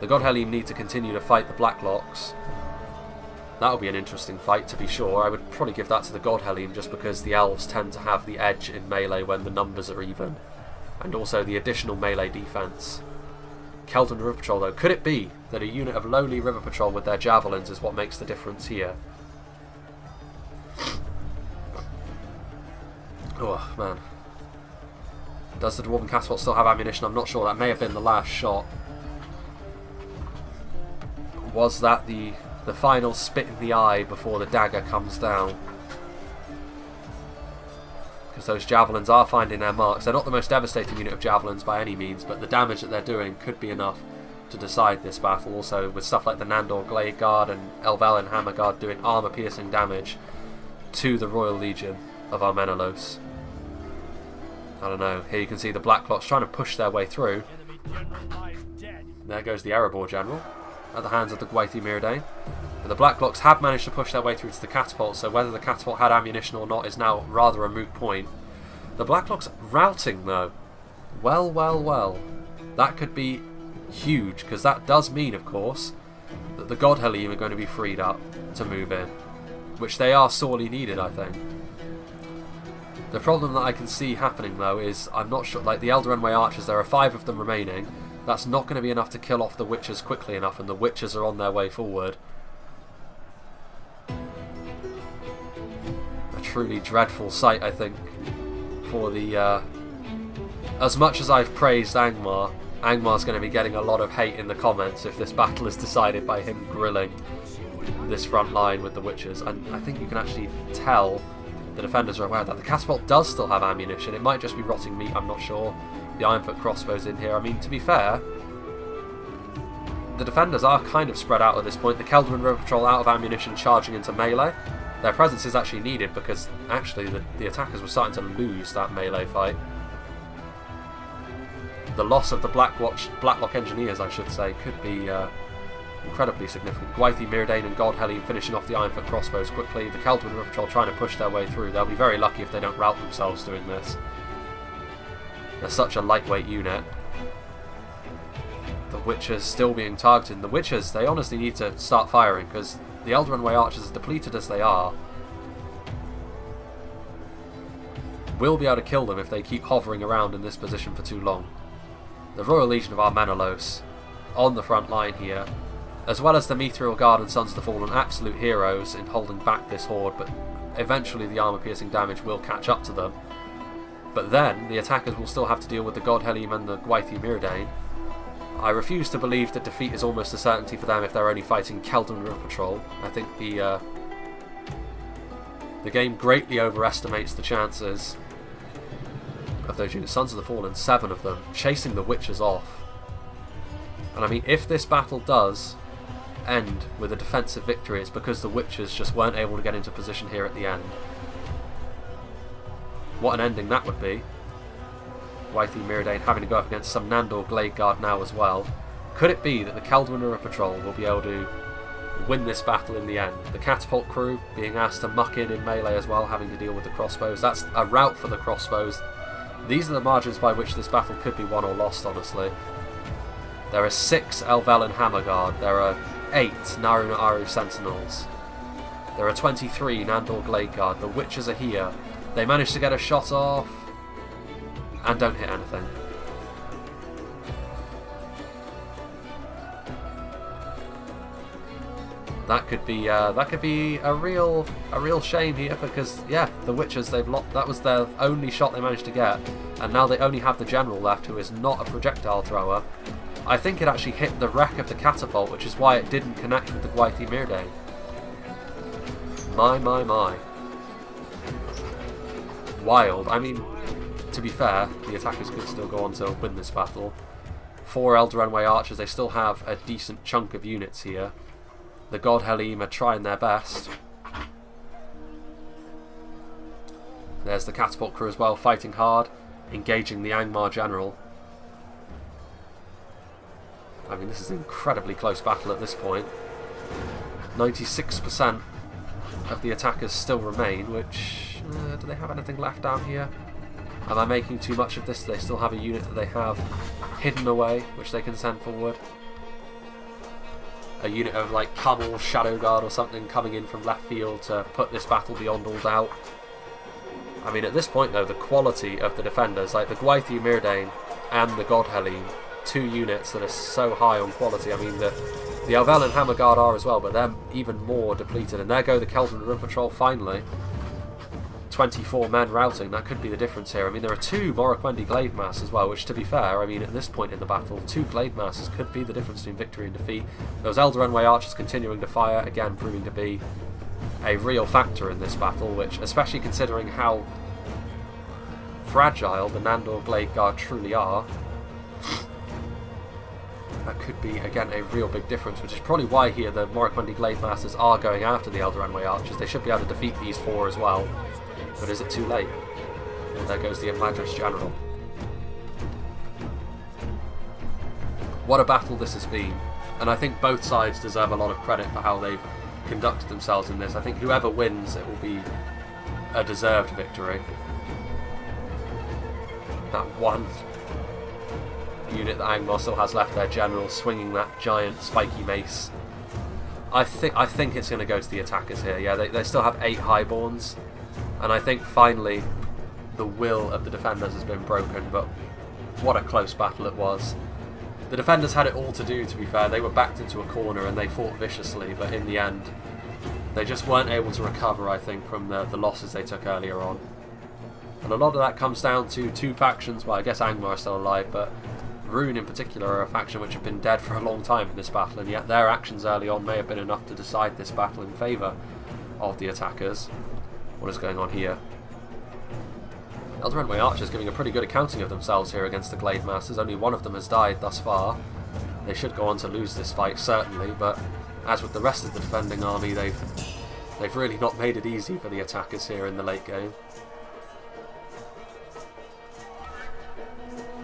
Speaker 1: The God Helene need to continue to fight the Blacklocks. That'll be an interesting fight, to be sure. I would probably give that to the God Helene just because the elves tend to have the edge in melee when the numbers are even. And also the additional melee defense. Keldwyn River Patrol though, could it be that a unit of lowly River Patrol with their javelins is what makes the difference here? Oh man. Does the Dwarven Catapult still have ammunition? I'm not sure. That may have been the last shot. Was that the final spit in the eye before the dagger comes down? Because those javelins are finding their marks. They're not the most devastating unit of javelins by any means, but the damage that they're doing could be enough to decide this battle. Also, with stuff like the Nandor Glade Guard and Elven Hammerguard doing armour-piercing damage to the Royal Legion of Armenelos. I don't know. Here you can see the Blacklocks trying to push their way through. There goes the Erebor General at the hands of the Gwaithir Myrdain. But the Blacklocks have managed to push their way through to the catapult, so whether the catapult had ammunition or not is now rather a moot point. The Blacklocks routing though. Well, well, well. That could be huge, because that does mean, of course, that the God Helene are going to be freed up to move in. Which they are sorely needed, I think. The problem that I can see happening though is, I'm not sure, like the Eldarenway archers, there are 5 of them remaining. That's not going to be enough to kill off the Witches quickly enough, and the Witches are on their way forward. A truly dreadful sight, I think, for the... as much as I've praised Angmar, Angmar's going to be getting a lot of hate in the comments if this battle is decided by him grilling this front line with the Witches. And I think you can actually tell the defenders are aware that the catapult does still have ammunition. It might just be rotting meat, I'm not sure. The Ironfoot crossbows in here. I mean, to be fair, the defenders are kind of spread out at this point. The Keldwyn River Patrol out of ammunition, charging into melee. Their presence is actually needed because actually the attackers were starting to lose that melee fight. The loss of the Blacklock Engineers, I should say, could be incredibly significant. Gwaithir Myrdain and God Helene finishing off the Ironfoot crossbows quickly. The Keldwyn River Patrol trying to push their way through. They'll be very lucky if they don't rout themselves doing this. They're such a lightweight unit. The Witchers still being targeted. The Witchers, they honestly need to start firing, because the Elder Way Archers, as depleted as they are, will be able to kill them if they keep hovering around in this position for too long. The Royal Legion of Armenelos on the front line here, as well as the Mithril Guard and Sons of the Fallen, absolute heroes in holding back this horde, but eventually the armor-piercing damage will catch up to them. But then the attackers will still have to deal with the God Helim and the Gwaithir Myrdain. I refuse to believe that defeat is almost a certainty for them if they're only fighting Keldon River Patrol. I think the game greatly overestimates the chances of those units. Sons of the Fallen, 7 of them, chasing the Witchers off. And I mean, if this battle does end with a defensive victory, it's because the Witchers just weren't able to get into position here at the end. What an ending that would be. Gwaithir Myrdain having to go up against some Nandor Glade Guard now as well. Could it be that the Keldon Patrol will be able to win this battle in the end? The catapult crew being asked to muck in melee as well, having to deal with the crossbows. That's a rout for the crossbows. These are the margins by which this battle could be won or lost, honestly. There are 6 Elven Hammer Guard. There are 8 Naru Naaru Sentinels. There are 23 Nandor Glade Guard. The Witchers are here. They manage to get a shot off and don't hit anything. That could be a real shame here, because yeah, the Witchers, they've lost. That was their only shot they managed to get, and now they only have the general left, who is not a projectile thrower. I think it actually hit the wreck of the catapult, which is why it didn't connect with the Gwaithir Myrdain. My. Wild. I mean, to be fair, the attackers could still go on to win this battle. 4 Elder Way Archers, they still have a decent chunk of units here. The God Helim are trying their best. There's the catapult crew as well, fighting hard, engaging the Angmar general. I mean, this is an incredibly close battle at this point. 96% of the attackers still remain, which... do they have anything left down here? Am I making too much of this? They still have a unit that they have hidden away, which they can send forward. A unit of like Camel Shadow Guard or something coming in from left field to put this battle beyond all doubt. I mean, at this point though, the quality of the defenders, like the Gwaithir Myrdain and the God Helim, 2 units that are so high on quality. I mean, the Elven Hammer Guard are as well, but they're even more depleted. And there go the Keldon River Patrol finally. 24 men routing, that could be the difference here. I mean, there are 2 Morroquendi Glade Mass as well, which, to be fair, I mean, at this point in the battle, 2 Glade Masses could be the difference between victory and defeat. Those Elder Way Archers continuing to fire, again proving to be a real factor in this battle, which, especially considering how fragile the Nandor Glade Guard truly are, that could be, again, a real big difference, which is probably why here the Morroquendi Glade Masters are going after the Elder Way Archers. They should be able to defeat these 4 as well. But is it too late? And there goes the Imadris General. What a battle this has been. And I think both sides deserve a lot of credit for how they've conducted themselves in this. I think whoever wins, it will be a deserved victory. That one unit that Angmar still has left, their general, swinging that giant spiky mace. I think it's going to go to the attackers here. Yeah, they still have 8 highborns. And I think finally the will of the defenders has been broken, but what a close battle it was. The defenders had it all to do, to be fair. They were backed into a corner and they fought viciously, but in the end they just weren't able to recover, I think, from the losses they took earlier on. And a lot of that comes down to 2 factions. Well, I guess Angmar are still alive, but Rune in particular are a faction which have been dead for a long time in this battle, and yet their actions early on may have been enough to decide this battle in favour of the attackers. What is going on here? Elder Way Archers giving a pretty good accounting of themselves here against the Glade Masters. Only one of them has died thus far. They should go on to lose this fight, certainly, but as with the rest of the defending army, they've really not made it easy for the attackers here in the late game.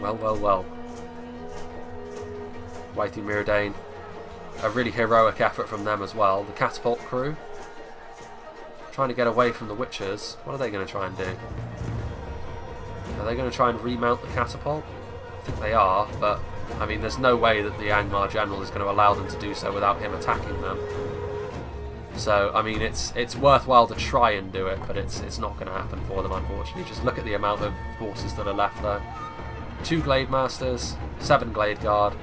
Speaker 1: Well. Gwaithir Myrdain, a really heroic effort from them as well. The catapult crew, trying to get away from the Witchers. What are they going to try and do? Are they going to try and remount the catapult? I think they are, but I mean, there's no way that the Angmar general is going to allow them to do so without him attacking them. So, I mean, it's worthwhile to try and do it, but it's not going to happen for them, unfortunately. Just look at the amount of forces that are left there. 2 Glade Masters, 7 Glade Guard,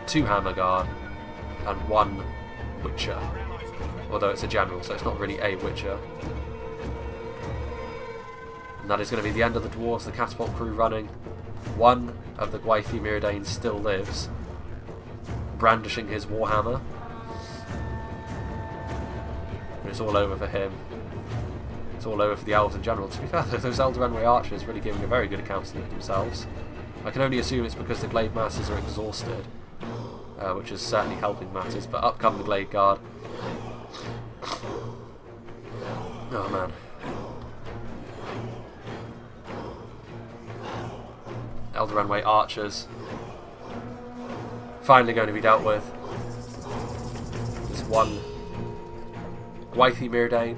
Speaker 1: 2 Hammer Guard, and 1 Witcher. Although it's a general, so it's not really a Witcher. And that is going to be the end of the Dwarves, the catapult crew running. One of the Gwathi Myrdanes still lives, brandishing his warhammer. But it's all over for him. It's all over for the elves in general. To be fair, those Elder archers really giving a very good account of themselves. I can only assume it's because the Glade Masters are exhausted, which is certainly helping matters. But up come the Glade Guard. Oh man. Elder archers. Finally going to be dealt with. This one Gwathi Myrdane,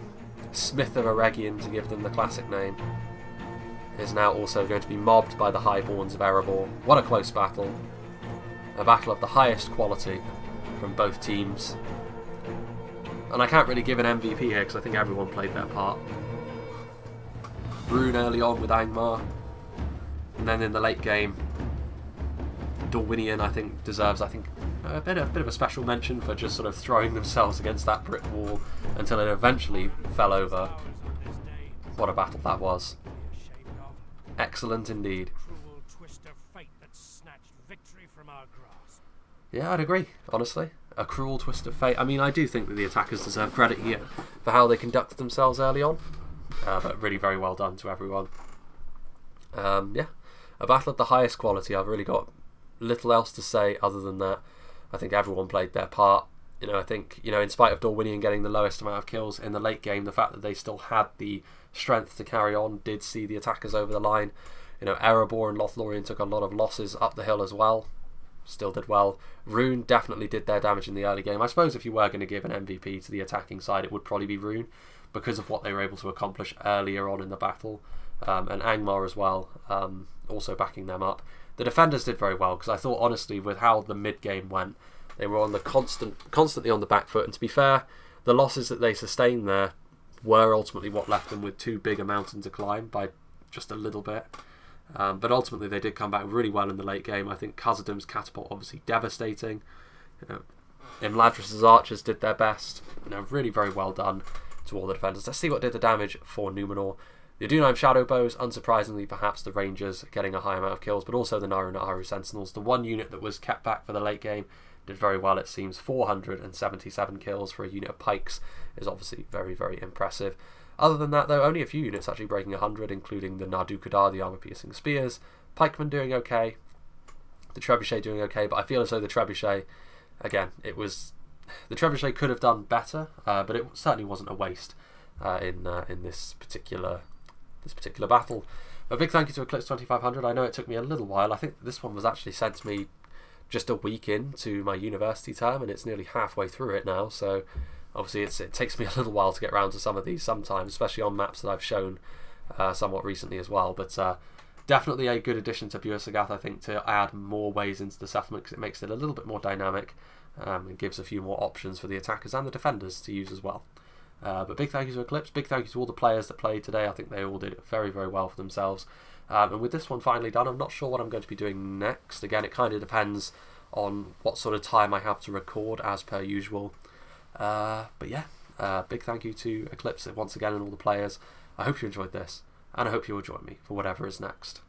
Speaker 1: Smith of Eregion to give them the classic name, is now also going to be mobbed by the Highborns of Erebor. What a close battle. A battle of the highest quality from both teams. And I can't really give an MVP here because I think everyone played their part. Rune early on with Angmar, and then in the late game, Dorwinion I think deserves a bit of a special mention for just sort of throwing themselves against that brick wall until it eventually fell over. What a battle that was. Excellent indeed. Yeah, I'd agree, honestly. A cruel twist of fate. I mean, I do think that the attackers deserve credit here for how they conducted themselves early on. But really very well done to everyone. Yeah, a battle of the highest quality. I've really got little else to say other than that. I think everyone played their part. You know, I think, you know, in spite of Dorwinion getting the lowest amount of kills in the late game, the fact that they still had the strength to carry on did see the attackers over the line. You know, Erebor and Lothlorien took a lot of losses up the hill as well. Still did well. Rune definitely did their damage in the early game. I suppose if you were going to give an MVP to the attacking side, it would probably be Rune because of what they were able to accomplish earlier on in the battle. And Angmar as well, also backing them up. The defenders did very well because I thought, honestly, with how the mid-game went, they were on the constantly on the back foot. And to be fair, the losses that they sustained there were ultimately what left them with too big a mountain to climb by just a little bit. But ultimately they did come back really well in the late game. I think Khazad-dûm's catapult obviously devastating. You know, Imladris' archers did their best. You know, really very well done to all the defenders. Let's see what did the damage for Numenor. The Adunheim Shadow Bows, unsurprisingly perhaps the Rangers getting a high amount of kills, but also the Naru Naharu Sentinels. The one unit that was kept back for the late game did very well, it seems. 477 kills for a unit of pikes is obviously very, very impressive. Other than that, though, only a few units actually breaking 100, including the Nardukadar, the armor-piercing spears. Pikemen doing okay. The Trebuchet doing okay, but I feel as though the Trebuchet, again, the Trebuchet could have done better, but it certainly wasn't a waste in this particular battle. A big thank you to Eclipse 2500. I know it took me a little while. I think this one was actually sent to me just a week into my university term, and it's nearly halfway through it now, so obviously it takes me a little while to get around to some of these sometimes, especially on maps that I've shown somewhat recently as well. But definitely a good addition to Buursagat, I think, to add more ways into the settlement because it makes it a little bit more dynamic and gives a few more options for the attackers and the defenders to use as well. But big thank you to Eclipse, big thank you to all the players that played today. I think they all did very, very well for themselves. And with this one finally done, I'm not sure what I'm going to be doing next. Again, it kind of depends on what sort of time I have to record as per usual. But yeah, big thank you to Eclipse once again and all the players. I hope you enjoyed this, and I hope you'll join me for whatever is next.